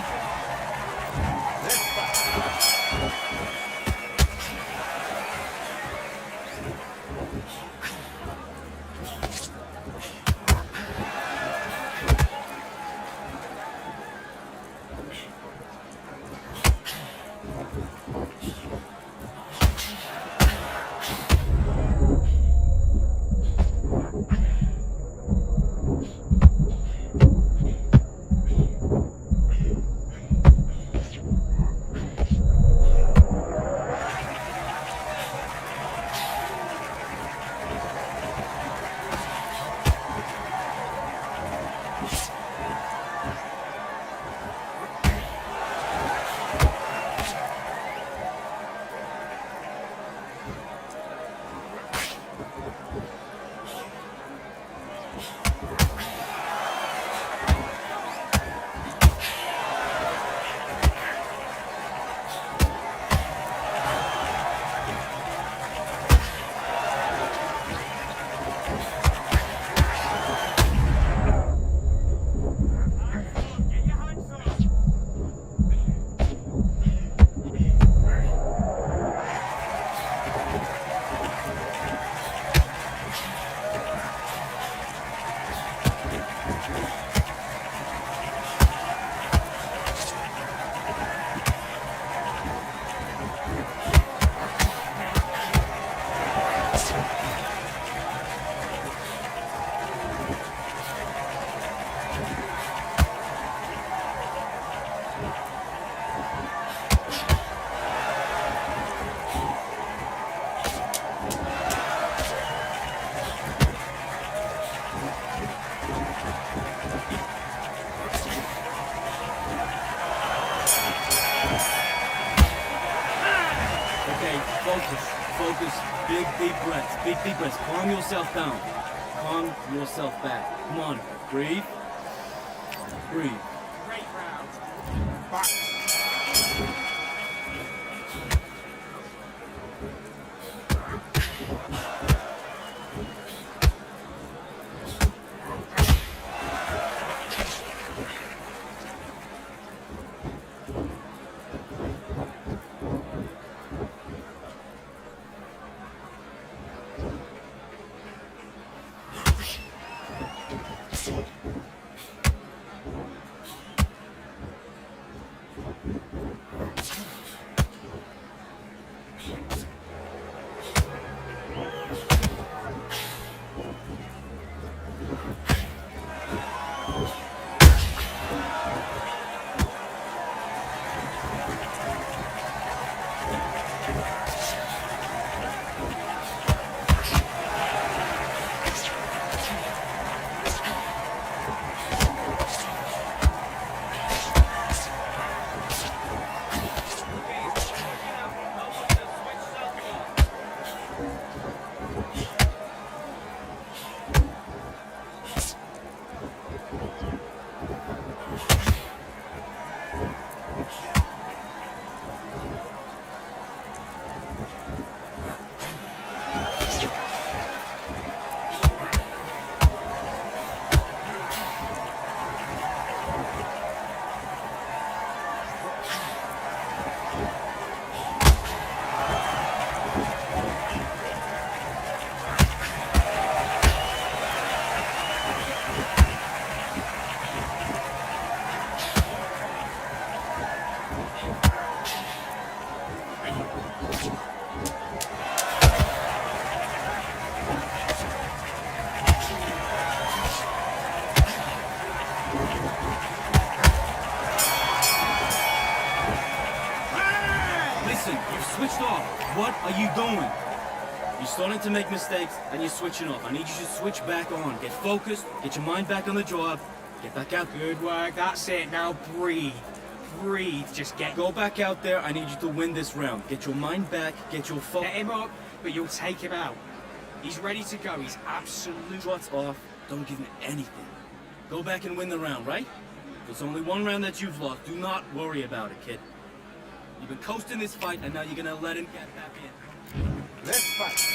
Focus, big deep breaths, calm yourself down, calm yourself back, come on, breathe, breathe. Great round. are you doing? You're starting to make mistakes and you're switching off. I need you to switch back on. Get focused, get your mind back on the job, get back out. Good work, that's it. Now breathe. Breathe, just Go back out there. I need you to win this round. Get your mind back, get your focus. Get him up, but you'll take him out. He's ready to go, he's absolute. Shots off, don't give him anything. Go back and win the round, right? There's only one round that you've lost. Do not worry about it, kid. You've been coasting this fight, and now you're gonna let him get back in. Let's fight.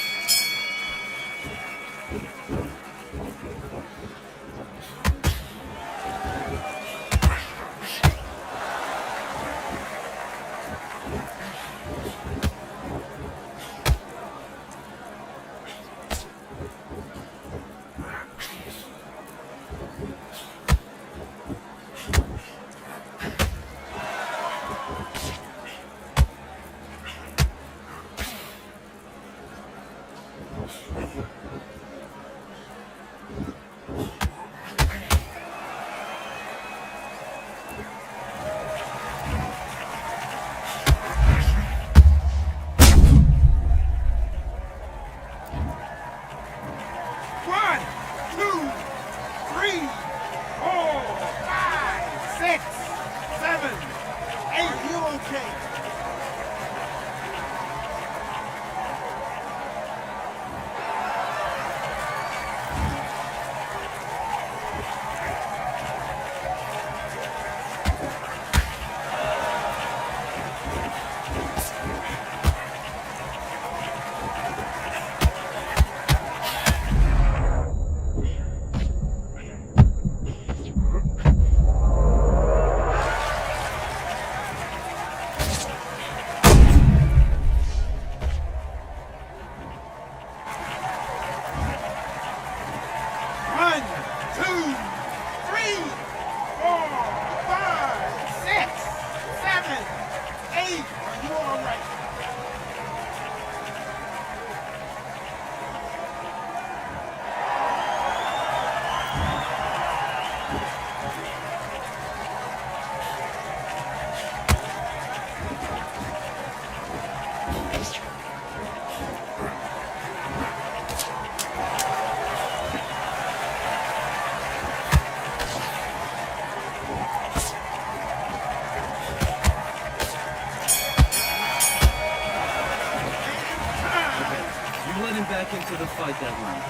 Back into the fight that round.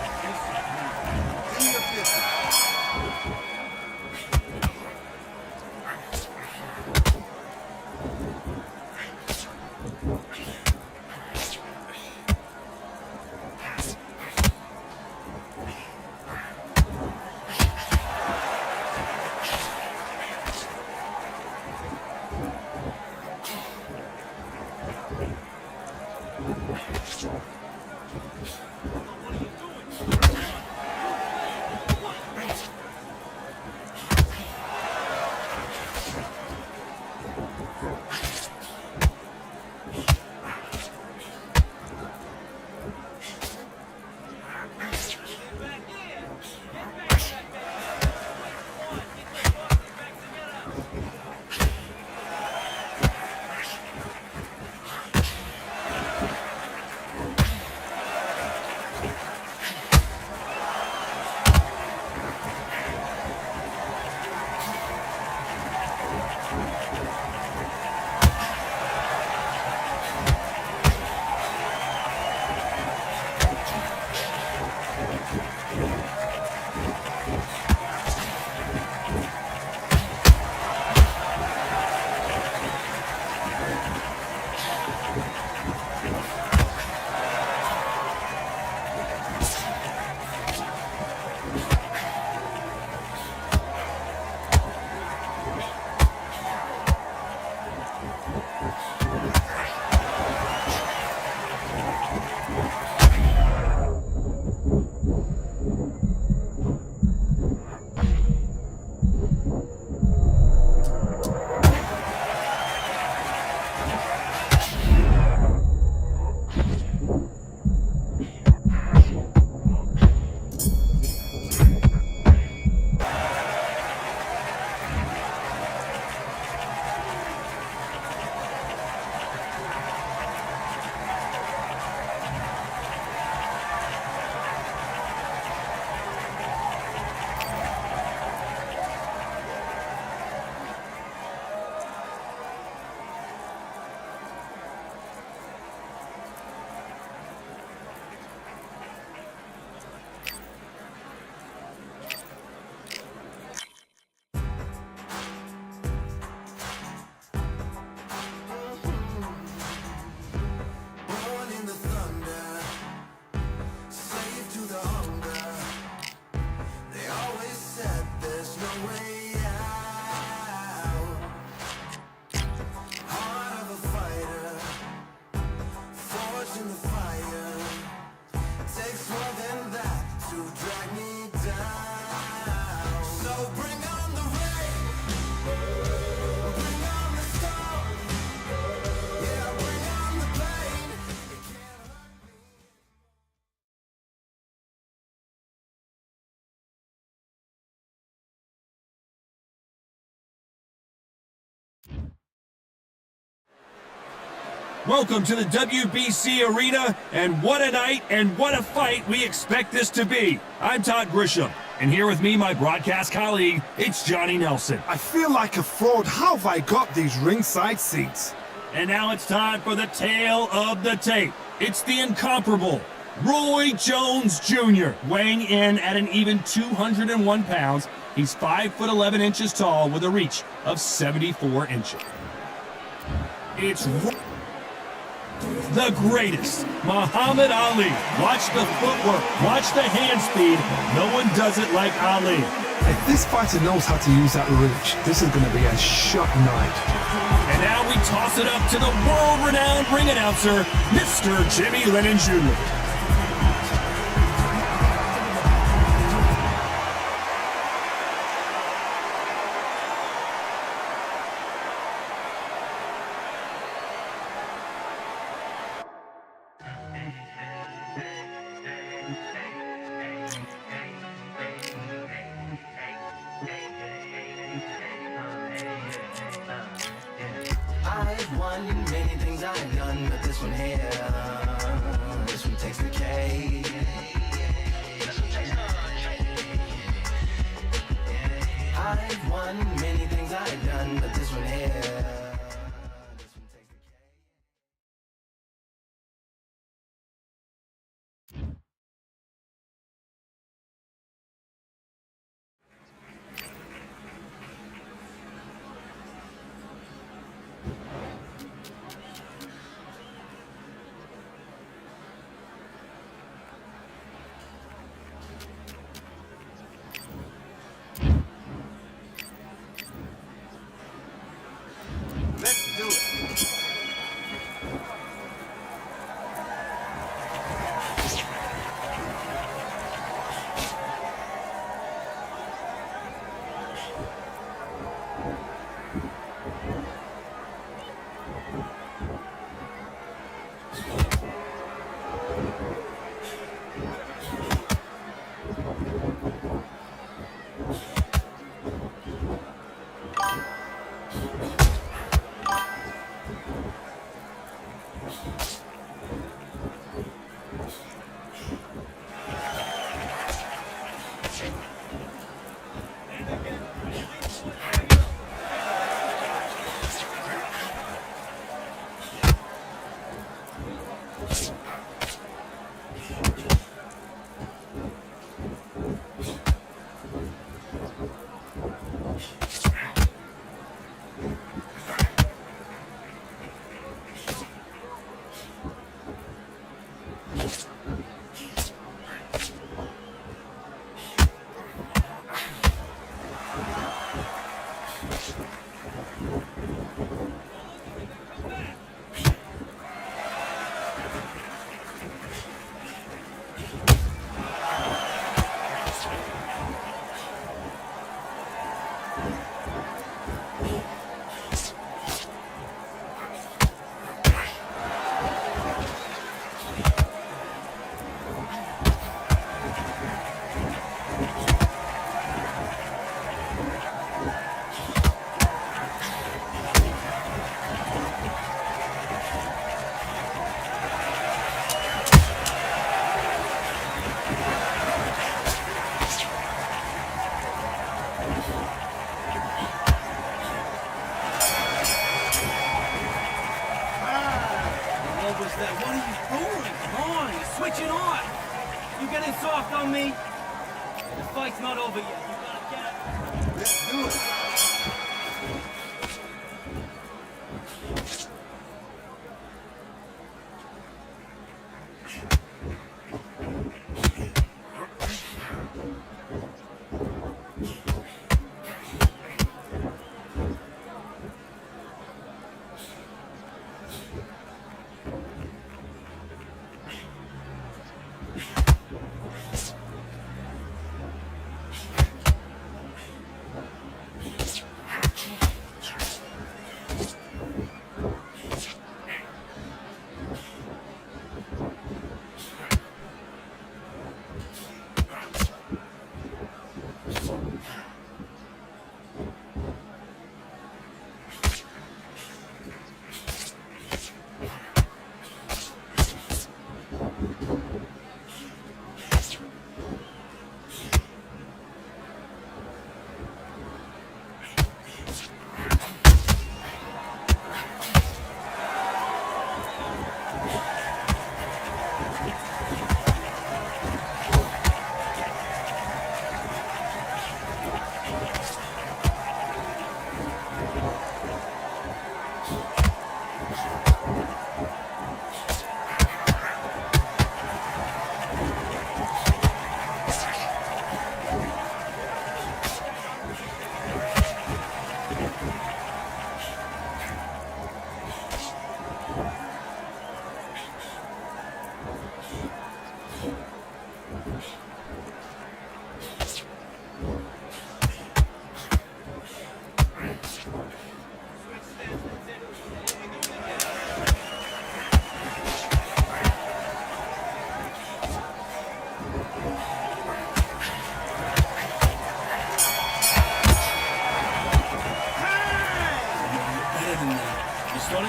In your business. Welcome to the WBC arena, and what a night and what a fight we expect this to be. I'm Todd Grisham, and here with me, my broadcast colleague, it's Johnny Nelson. I feel like a fraud. How have I got these ringside seats? And now it's time for the tale of the tape. It's the incomparable Roy Jones Jr., weighing in at an even 201 pounds. He's 5'11" tall with a reach of 74 inches. It's the greatest, Muhammad Ali. Watch the footwork, watch the hand speed. No one does it like Ali. If this fighter knows how to use that reach, this is going to be a shock night. And now we toss it up to the world-renowned ring announcer, Mr. Jimmy Lennon Jr. I've won many things I've done, but this one here, this one takes the cake. I've won many things I've done, but this one here, this one takes the cake. Let's do it. What was that? What are you doing? Come on, you're switching on. You getting soft on me? The fight's not over yet. You gotta get it. Let's do it.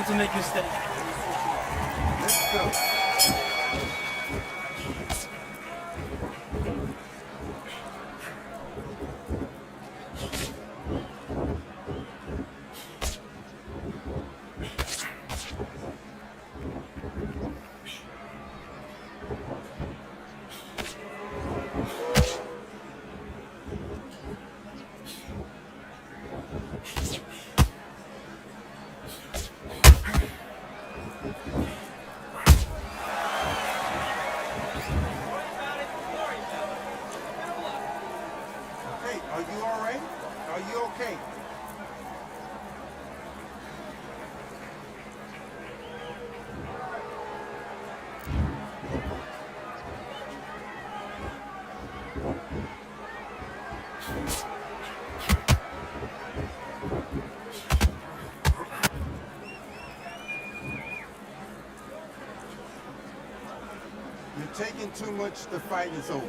allowed to make mistakes. Let's go. Hey, are you all right? Are you okay? You're taking too much. The fight is over.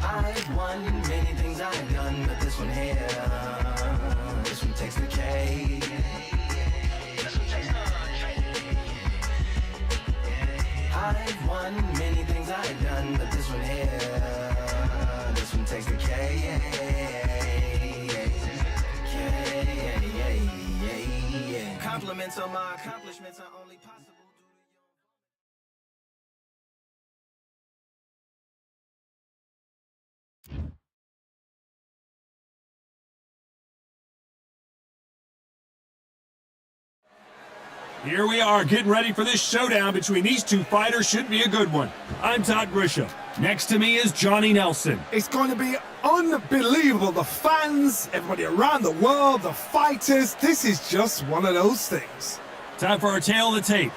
I've won many things I've done, but this one here, this one takes the cake. I've won many things I've done, but this one here, this one takes the cake. Compliments on my accomplishments are only possible. Here we are, getting ready for this showdown between these two fighters. Should be a good one. I'm Todd Grisham. Next to me is Johnny Nelson. It's going to be unbelievable. The fans, everybody around the world, the fighters. This is just one of those things. Time for our tail of the tape.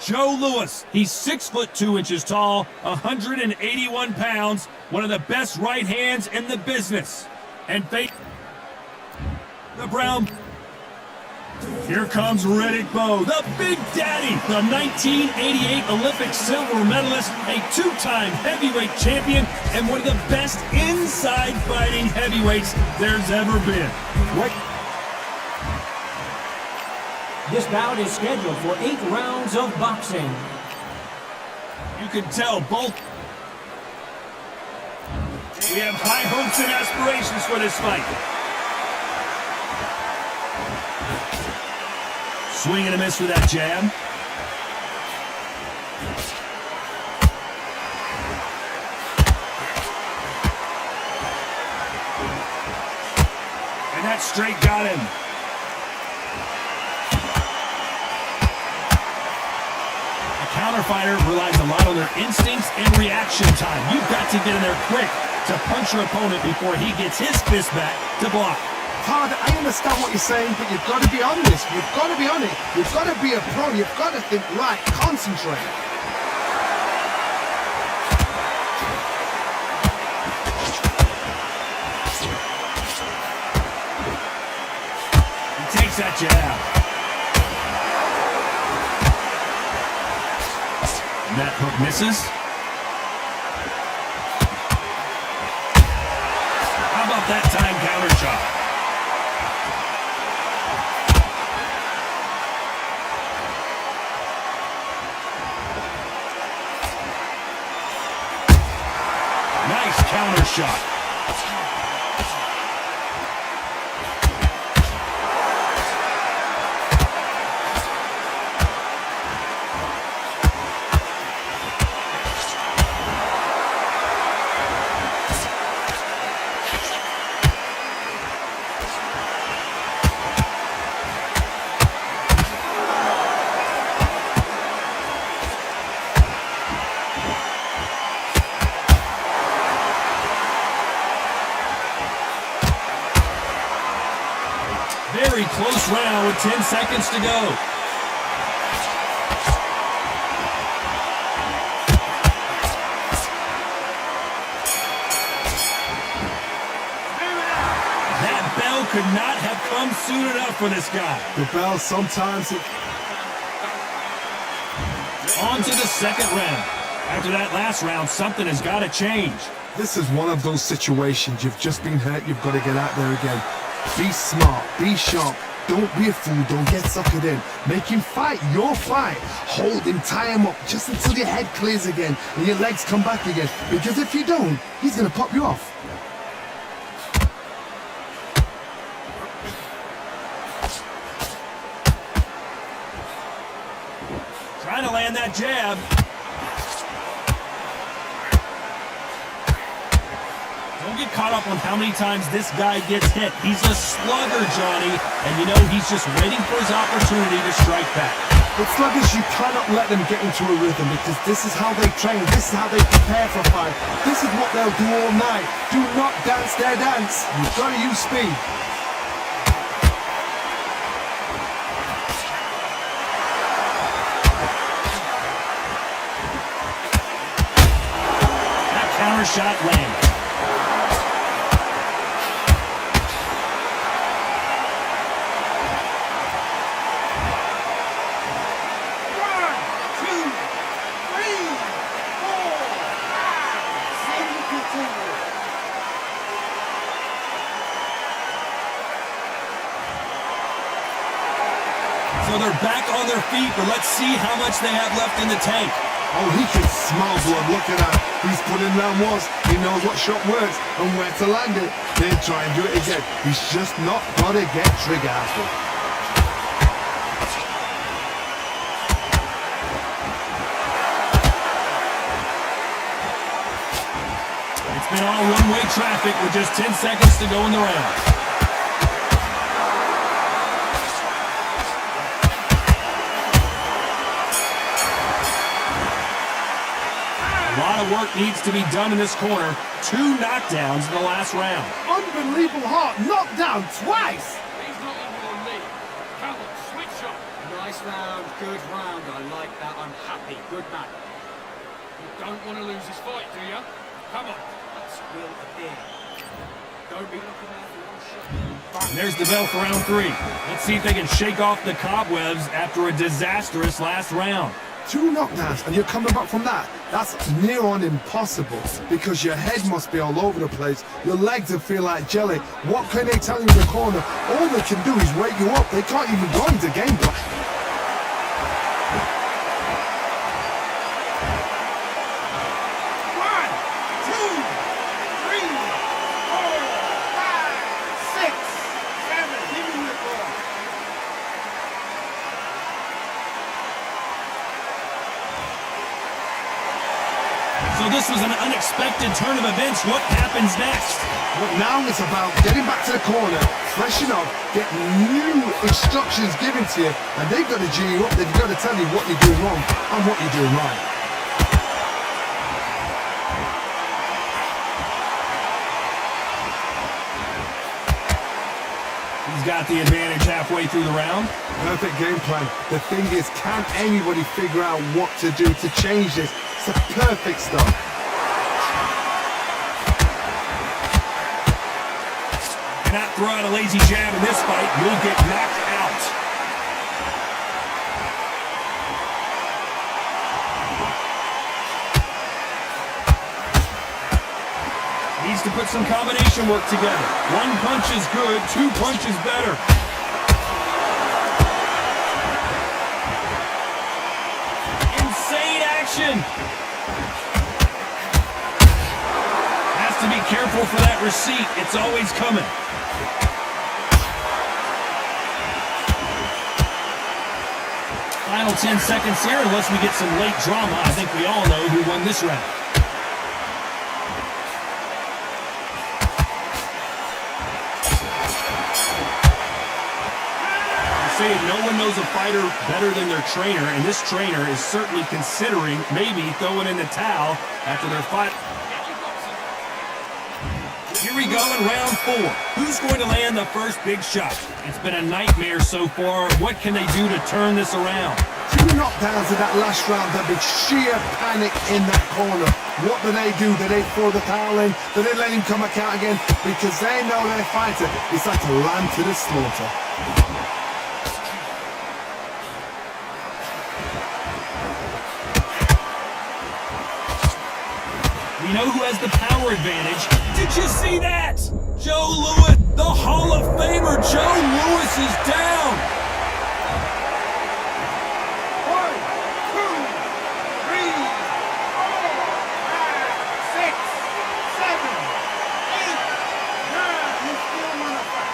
Joe Louis. He's 6'2" tall, 181 pounds, one of the best right hands in the business. And face the brown. Here comes Riddick Bowe, the Big Daddy, the 1988 Olympic silver medalist, a two-time heavyweight champion, and one of the best inside fighting heavyweights there's ever been. This bout is scheduled for 8 rounds of boxing. You can tell both. We have high hopes and aspirations for this fight. Swing and a miss with that jab. And that straight got him. A counterfighter relies a lot on their instincts and reaction time. You've got to get in there quick to punch your opponent before he gets his fist back to block. Todd, I understand what you're saying, but you've got to be on this. You've got to be on it. You've got to be a pro. You've got to think right. Concentrate. He takes that jab. And that hook misses. How about that time counter shot? Nice counter shot. Very close round with 10 seconds to go. That bell could not have come soon enough for this guy. The bell sometimes it... On to the second round. After that last round, something has got to change. This is one of those situations. You've just been hurt. You've got to get out there again. Be smart. Be sharp. Don't be a fool. Don't get suckered in. Make him fight your fight. Hold him. Tie him up just until your head clears again and your legs come back again. Because if you don't, he's going to pop you off. Trying to land that jab. Don't get caught up on how many times this guy gets hit. He's a slugger, Johnny, and you know he's just waiting for his opportunity to strike back. But sluggers, you cannot let them get into a rhythm because this is how they train. This is how they prepare for a fight. This is what they'll do all night. Do not dance their dance. You've got to use speed. That counter shot lands. So they're back on their feet, but let's see how much they have left in the tank. Oh, he can smell blood. Look at that. He's put in round once. He knows what shot works and where to land it. Then try and do it again. He's just not got to get trigger happy. It's been all one-way traffic with just 10 seconds to go in the round. A lot of work needs to be done in this corner. 2 knockdowns in the last round. Unbelievable heart. Knocked down twice. He's not in your league. Come on, switch up. Nice round, good round. I like that. I'm happy. Good man. You don't want to lose this fight, do you? Come on. That's will appear. Don't be looking out for one shot. And there's the bell for round 3. Let's see if they can shake off the cobwebs after a disastrous last round. 2 knockdowns and you're coming back from that. That's near on impossible because your head must be all over the place. Your legs will feel like jelly. What can they tell you in the corner? All they can do is wake you up. They can't even go into game plan. So this was an unexpected turn of events. What happens next? But now it's about getting back to the corner, freshen up, get new instructions given to you, and they've got to G you up. They've got to tell you what you're doing wrong and what you're doing right. He's got the advantage halfway through the round. Perfect game plan. The thing is, can anybody figure out what to do to change this? It's a perfect start. Cannot throw out a lazy jab in this fight. You'll get knocked out. Needs to put some combination work together. 1 punch is good, 2 punches better. Insane action. Has to to be careful for that receipt. It's always coming. Final 10 seconds here, unless we get some late drama. I think we all know who won this round. Say no one knows a fighter better than their trainer, and this trainer is certainly considering maybe throwing in the towel after their fight. Here we go in round 4. Who's going to land the first big shot? It's been a nightmare so far. What can they do to turn this around? 2 knockdowns in that last round. There'll be sheer panic in that corner. What do? Do they throw the towel in? Do they let him come back out again? Because they know their fighter is like a lamb to the slaughter. We know who has the power advantage. Did you see that? Joe Louis, the Hall of Famer Joe Louis is down. 1, 2, 3, 4, 5, 6, 7, 8, 9. You still want to fight.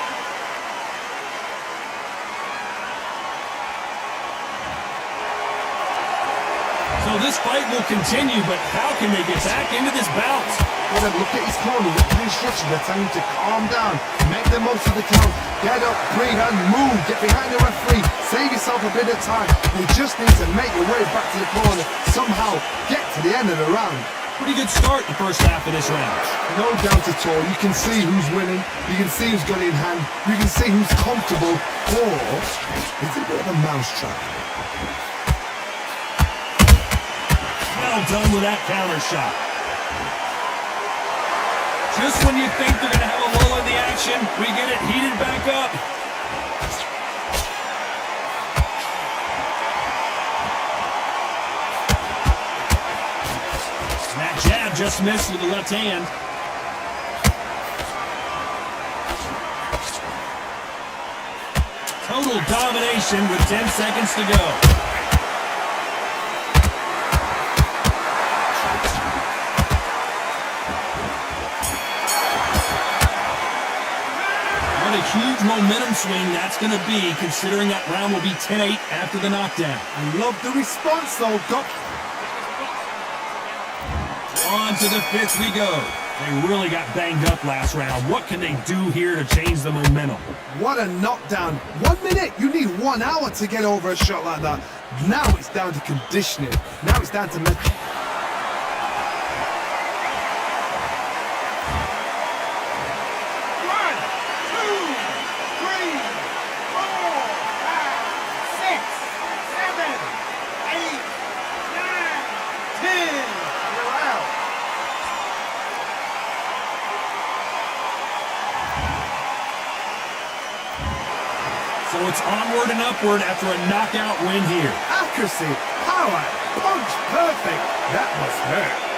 So this fight will continue, but how can they get back into this bout? Well, then look at his corner, look at the instructions. They're telling him to calm down, make the most of the count, get up, breathe, and move. Get behind the referee, save yourself a bit of time. You just need to make your way back to the corner, somehow get to the end of the round. Pretty good start the first half of this round. No doubt at all. You can see who's winning, you can see who's got it in hand, you can see who's comfortable, or it's a bit of a mousetrap. Well done with that counter shot. Just when you think they're going to have a lull in the action, we get it heated back up. That jab just missed with the left hand. Total domination with 10 seconds to go. What a huge momentum swing that's going to be, considering that round will be 10-8 after the knockdown. I love the response, though. On to the 5th we go. They really got banged up last round. What can they do here to change the momentum? What a knockdown. 1 minute. You need 1 hour to get over a shot like that. Now it's down to conditioning. Now it's down to mental. 'em. So it's onward and upward after a knockout win here. Accuracy, power, punch, perfect. That must hurt.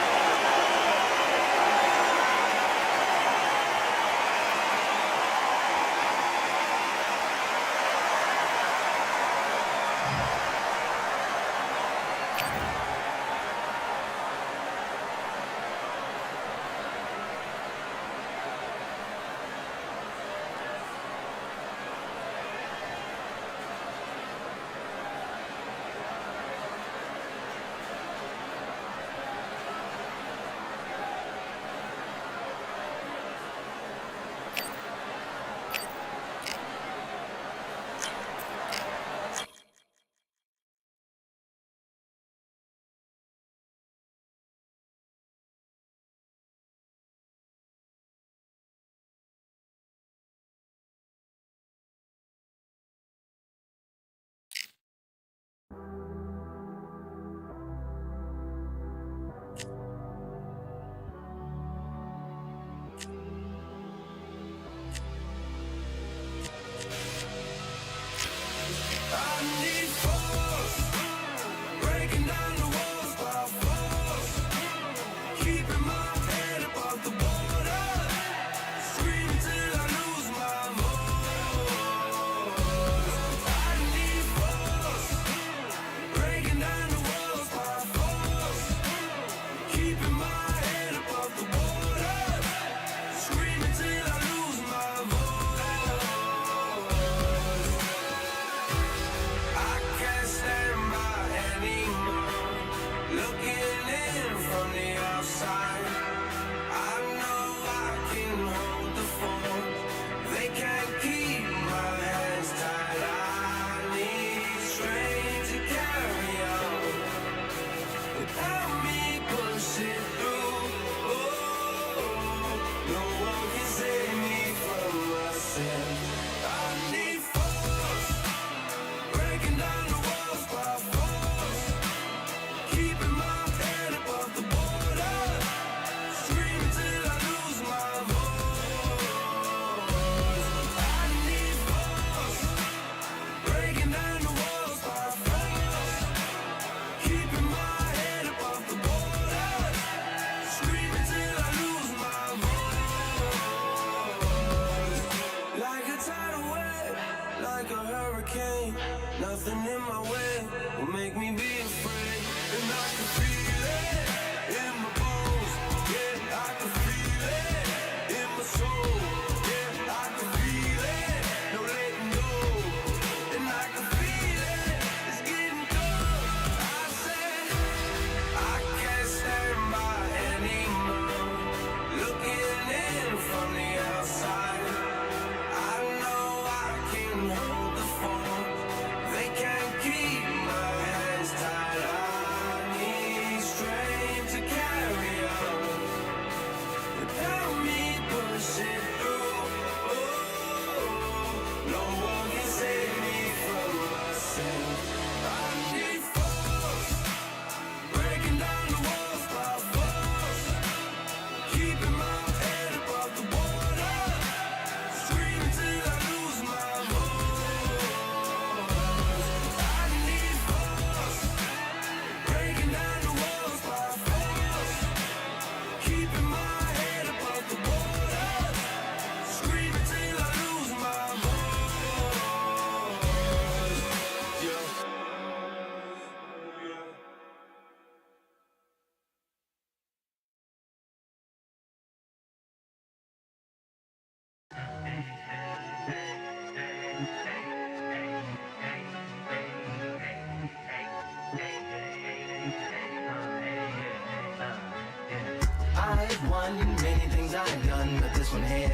I've won many things I've done, but this one here,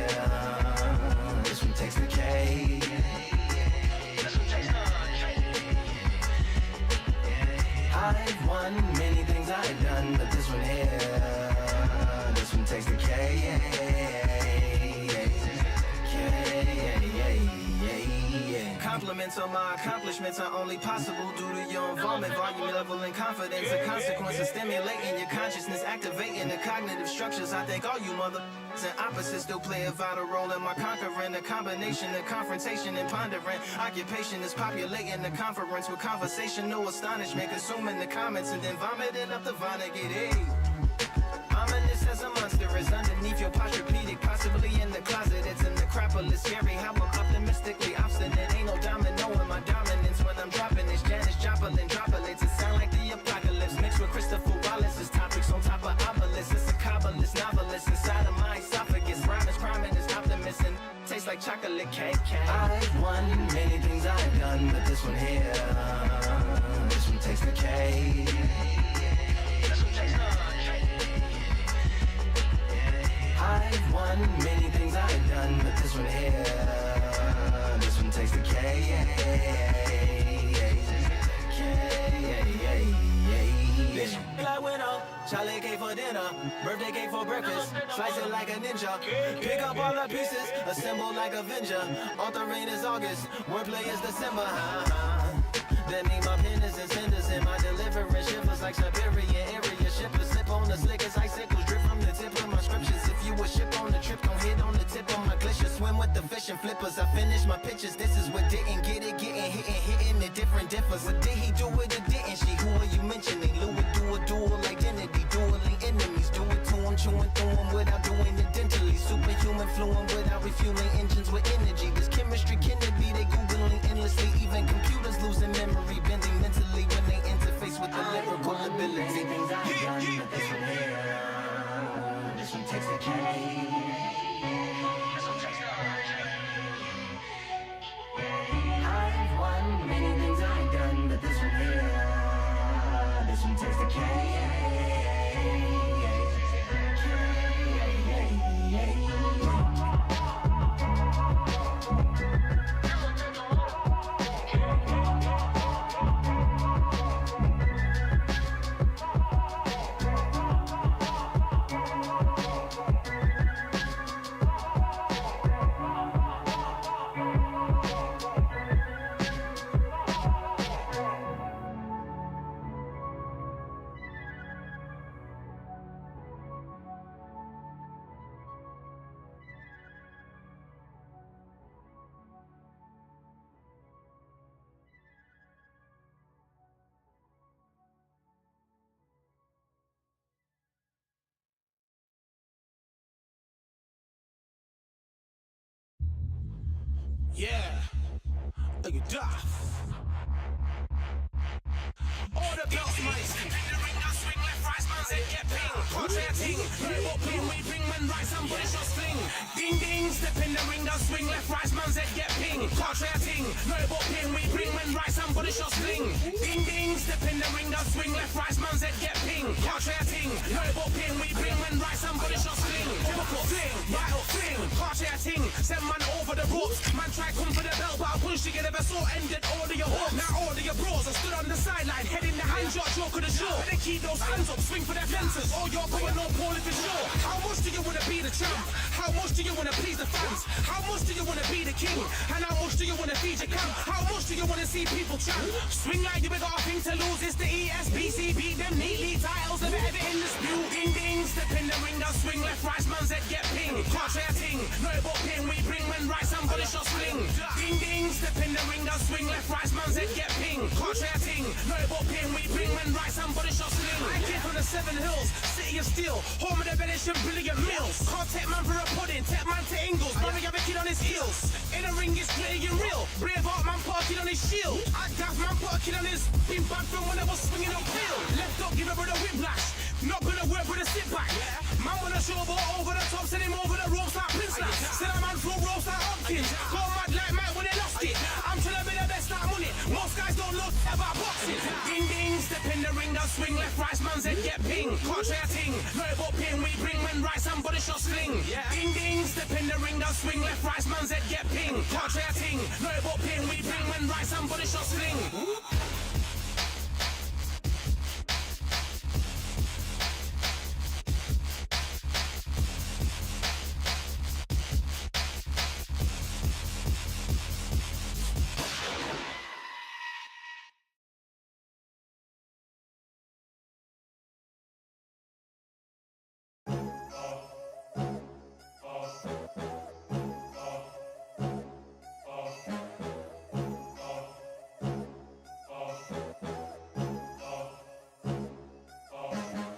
this one takes the cake. I've won many things I've done, but this one here, this one takes the cake. Compliments on my accomplishments are only possible due to your involvement, volume, level, and confidence. The consequences stimulating your consciousness, activating the cognitive structures. I think all you mother and opposites still play a vital role in my conquering. The combination of confrontation and pondering. Occupation is populating the conference with conversation, no astonishment, consuming the comments and then vomiting up the Vonnegut. Hey. Ominous as a monster is underneath your posturepedic, possibly in the closet. It's an necropolis, scary how I'm optimistically obstinate. Ain't no domino in my dominance when I'm dropping this Janis Joplin droplets. It sound like the apocalypse mixed with Christopher Wallace's topics on top of obelisks. It's a kabbalist novelist inside of my esophagus. Rhyme is priming is optimist and tastes like chocolate cake. I've won many things I've done, but this one here, this one takes the cake. I've won many things I've done, but this one here, this one takes the cake. I went up, Charlie cake for dinner, birthday cake for breakfast, slice it like a ninja, pick up all the pieces, assemble like Avenger, author rain is August, wordplay is December, That mean my pen is in cinders and my deliverance shivers like Siberian area shippers, slip on the slickest icicles, drip from the tip of my scriptures. If you a ship on the trip, don't hit on the tip of my glacier, swim with the fish and flippers. I finish my pictures, this is what didn't get it, getting hitting the different differs. But did he do it or didn't she? Who are you mentioning? Louis do a dual identity, dueling enemies, do it to him, chewing through him without doing it dentally, superhuman fluent without refueling engines with energy. This chemistry can it be? They googling endlessly, even computers losing memory, bending mentally when they interface with the lyrical ability. Things I've done, but this one here, this one takes the cake. I've won many things I've done, but this one here, this one takes the cake. Yeah, you duff. All the belts, mate. Step in the ring, I swing left, right, man's head get ping. Portrait ting, no pin, we bring man right, somebody shot sling. Ding ding, step in the ring, I swing left, right, man's head get ping. Portrait ting, no pin, we bring man right, somebody shot sling. Ding ding, step in the ring, I swing left, right, man's head get ping. Portrait ting, no pin, we bring man right, somebody shot sling. Typical fling, right up fling, portrait ting, send man over the ropes. Man try come for the belt, but I push to get a vessel, ended all of your hopes. Now all of your bros, I stood on the sideline, head in the hand shot, choke of the show. They keep those hands up, swing for their fences. All you're going on, Paul, if it's sure. How much do you wanna be the champ? How much do you wanna please the fans? How much do you wanna be the king? And how much do you wanna feed your camp? How much do you wanna see people champ? Swing like you got a thing to lose. It's the ESBC, beat them neatly. Titles never ever in dispute. Ding ding, step in the ring, I swing left, right, man's head get ping. Can't try a ting, no but pin, we bring men right, somebody shot sling. Ding ding, step in the ring, I swing left, right, man's head get ping. Can't try a ting, no but pin, we bring men right, somebody shot sling. I came from the 7 Hills, city of steel, home of the Venetian brilliant meals. Can't take man for a pudding, take man to Ingles, Barry have a kid on his heels. In a ring, it's clear and real. Braveheart man put a kid on his shield. I daft man put a kid on his been bad from when I was swinging on field. Left up, give a brother whiplash. Not gonna work with a sit back. Man wanna show over the top, send him over the ropes like Prince Lass. Send a man through ropes like Hopkins. Go mad like Mike when they lost it. I'm trying to be the best like money. Most guys don't look about boxing. Ding ding, step the ring, don't swing left, right, man's head get ping. Contrary ting, verbal ping, we bring when right, somebody shall sling. Ding ding, step in the ring, don't swing left, right, man's head get ping. Contrary ting, verbal ping, we bring when right, somebody shall sling.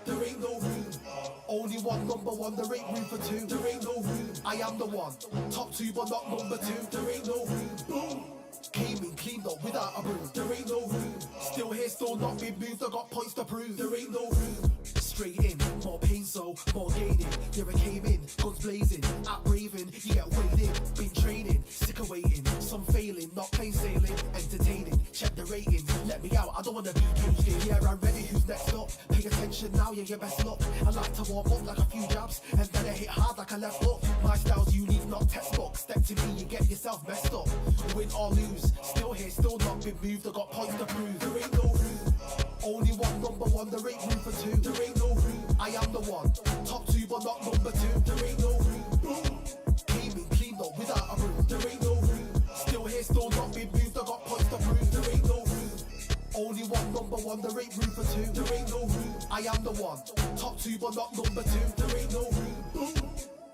There ain't no room. Only one number one, there ain't room for two. There ain't no room. I am the one. Top two, but not number two. There ain't no room. Boom. Came in cleaned up without a broom. There ain't no room. Still here, still not been moved. I got points to prove. There ain't no room. Straight in, more pain, so more gaining. Yeah, I came in, guns blazing, at raving. You get weighed in, been training, sick of waiting. Some failing, not plain sailing, entertaining. Check the rating, let me out. I don't wanna be caged in. Yeah, I'm ready. Who's next up? Pay attention now, yeah, your best luck. I like to warm up like a few jabs, and then I hit hard like a left hook. My style's unique, not textbook. Step to me, you get yourself messed up. Win or lose, still here, still not been moved. I got points to prove. There ain't no room. Only one number one, there ain't room for two. There ain't no room. I am the one. Top two, but not number two. There ain't no room. Boom. Came in cleaned up without a room. There ain't no room. Still here, still not been moved. I got points to prove. There ain't no room. Only one number one, there ain't room for two. There ain't no room. I am the one. Top two, but not number two. There ain't no room. Boom.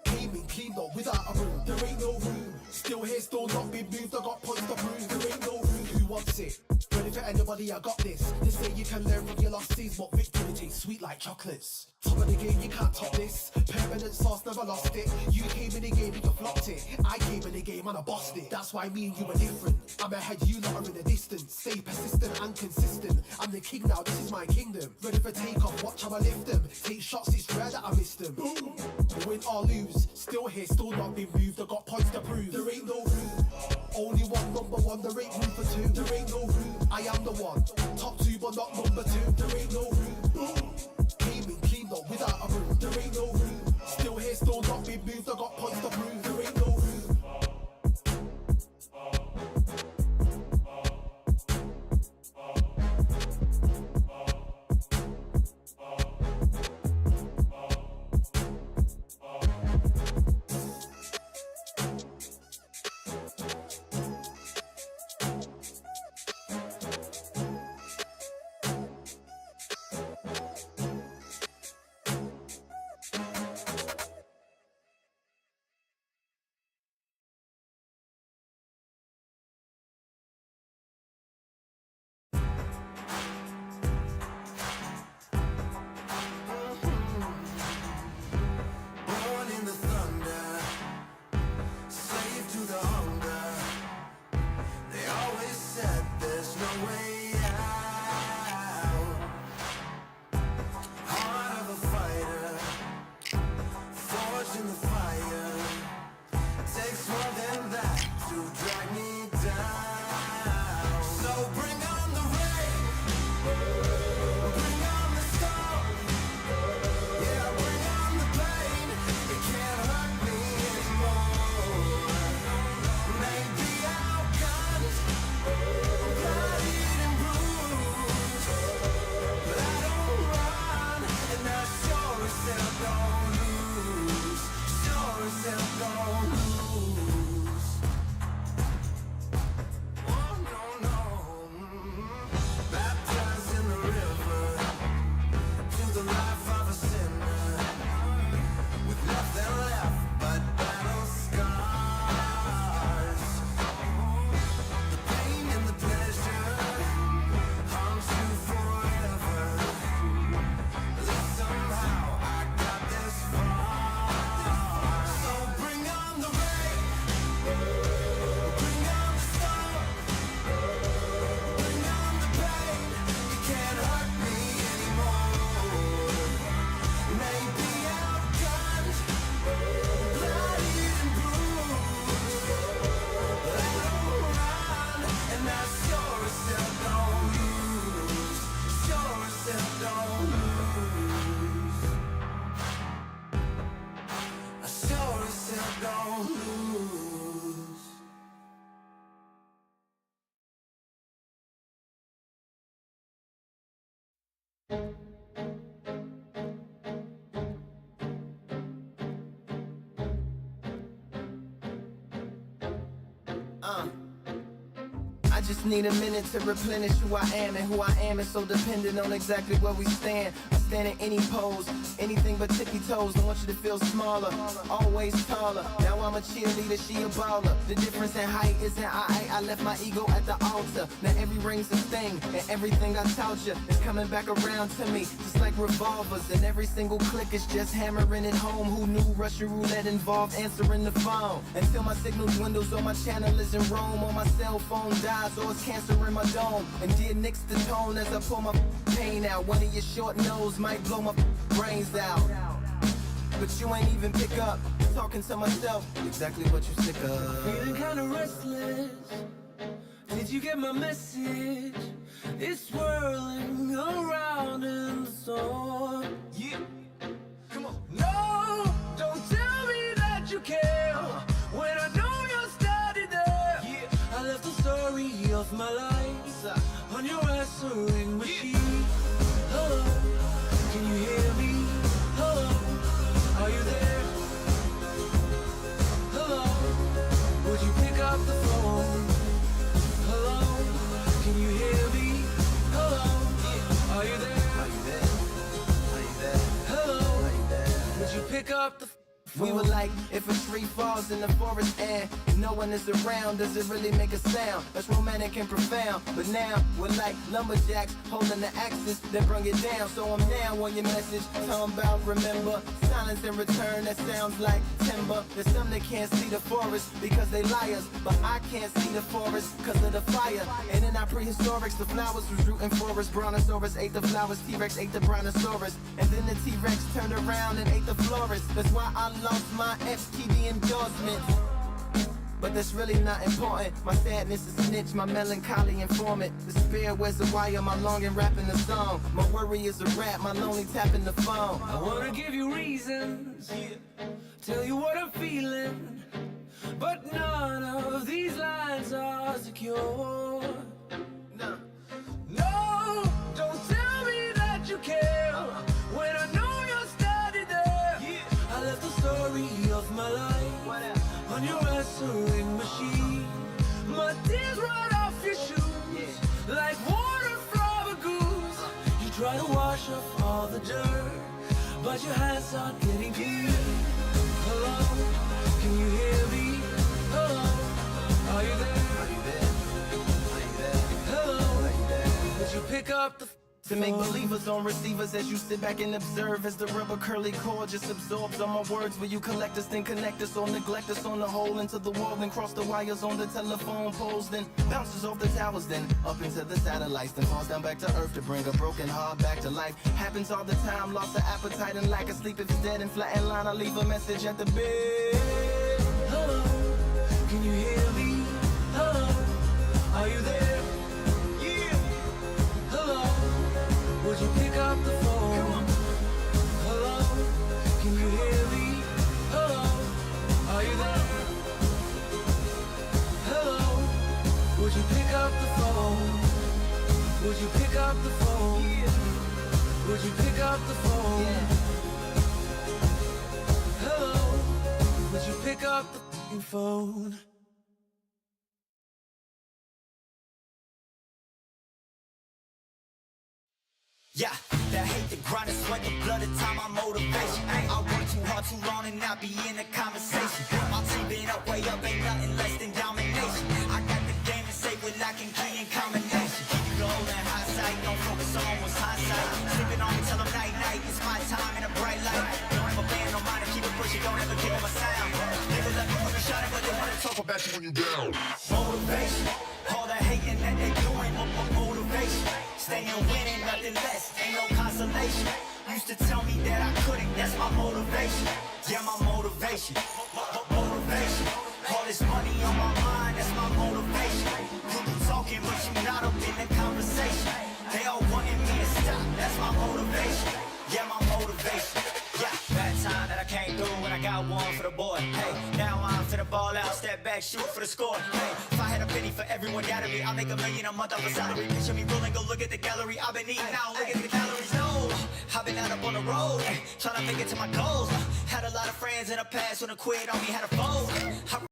Came in cleaned up without a room. There ain't no room. Still here, still not been moved. I got points to prove. There ain't no room. Who wants it? Ready for anybody, I got this. They say you can learn from your losses, but victory tastes sweet like chocolates. Top of the game, you can't top this. Permanent sauce, never lost it. You came in the game and you flopped it. I came in the game and I bossed it. That's why me and you are different. I'm ahead, you lot are in the distance. Stay persistent and consistent. I'm the king now, this is my kingdom. Ready for takeoff, watch how I lift them. Take shots, it's rare that I miss them. Boom. Win or lose, still here, still not been moved. I got points to prove. There ain't no room. Only one number one, there ain't room for two. There ain't no room. I am the one. Top two, but not number two. There ain't no room. Boom. Came in cleaned up without a room. There ain't no room. Still here, still not been moved. I got points to prove. There ain't no room. don't lose. I sure as hell don't lose. I just need a minute to replenish who I am, and who I am is so dependent on exactly where we stand. I stand in any pose, anything but tippy toes. I want you to feel smaller, always taller. Now I'm a cheerleader, she a baller. The difference in height isn't I left my ego at the altar. Now every ring's a thing, and everything I taught you is coming back around to me, just like revolvers. And every single click is just hammering it home. Who knew Russian roulette involved answering the phone? Until my signal dwindles or my channel is in Rome, or my cell phone dies, or it's cancer in my dome. And dear nix the tone as I pull my pain out. One of your short nose might blow my brains out, but you ain't even pick up. Talking to myself, exactly what you sick of. Feeling kinda restless. Did you get my message? It's swirling around in the storm. Yeah, come on. No, don't tell me that you care when I know you're standing there. Yeah. I left the story of my life on your answering machine. Hello, can you hear me? Hello, are you there? Hello, would you pick up the phone? Hello, can you hear me? Hello, are you there? Are you there? Are you there? Hello, Are you there? would you pick up the phone? We were like, if a tree falls in the forest and no one is around, does it really make a sound? That's romantic and profound. But now, we're like lumberjacks holding the axes that bring it down. So I'm now on your message, talking about remember. Silence in return, that sounds like timber. There's some that can't see the forest because they liars, but I can't see the forest because of the fire. And in our prehistorics, the flowers was rooting for us. Brontosaurus ate the flowers, T-Rex ate the Brontosaurus. And then the T-Rex turned around and ate the florist. That's why I lost my FTD endorsement. But that's really not important. My sadness is a snitch, my melancholy informant. Despair wears a wire, my longing rapping the song. My worry is a rap, my lonely tapping the phone. I wanna give you reasons, tell you what I'm feeling, but none of these lines are secure. Nah. No, don't tell me that you care when I know you're standing there. I left the story of my life on your answering machine. My tears run off your shoes like water from a goose. You try to wash off all the dirt, but your hands aren't getting clean. Hello, can you hear me? Hello, are you there? Are you there? Are you there? Hello, Are you there? would you pick up the To make believers on receivers as you sit back and observe as the rubber curly cord just absorbs all my words. Will you collect us, then connect us, or neglect us on the hole into the wall, then cross the wires on the telephone poles, then bounces off the towers, then up into the satellites, then falls down back to earth to bring a broken heart back to life. Happens all the time, loss of appetite and lack of sleep. If it's dead and flat in line, I leave a message at the bed. hello, can you hear me? Hello, are you there? Hello, would you pick up the phone? Hello, can you hear me? Hello, are you there? Hello, would you pick up the phone? Would you pick up the phone? Would you pick up the phone? Hello, would you pick up the f***ing phone? Yeah, that hate, the grind, the sweat, the blood, the time, my motivation. I work too hard, too long, and not be in a conversation. My team been up, way up, ain't nothing less than domination. I got the game to say with lock and key and combination. Keep it low and high sight, don't focus on what's hindsight. Sleeping on me till I'm night, night, it's my time in a bright light. Don't have a band, no mind, keep it pushing, don't ever give up a sound. Never let me put a shot, but they wanna talk about you when you down. Motivation, all that hating that they doing, motivation. Staying winning, nothing less, ain't no consolation. Used to tell me that I couldn't, that's my motivation. Yeah, my motivation, motivation. All this money on my mind, that's my motivation. You talking, but you not up in the conversation. They all wanting me to stop, that's my motivation. bag, shoot for the score. Hey, if I had a penny for everyone doubted me, I'd make $1 million a month off a salary. Picture me rolling, go look at the gallery. I've been eating now, look at the calories. No, I've been out up on the road, trying to make it to my goals. Had a lot of friends in the past when I quit on me, had a fold. I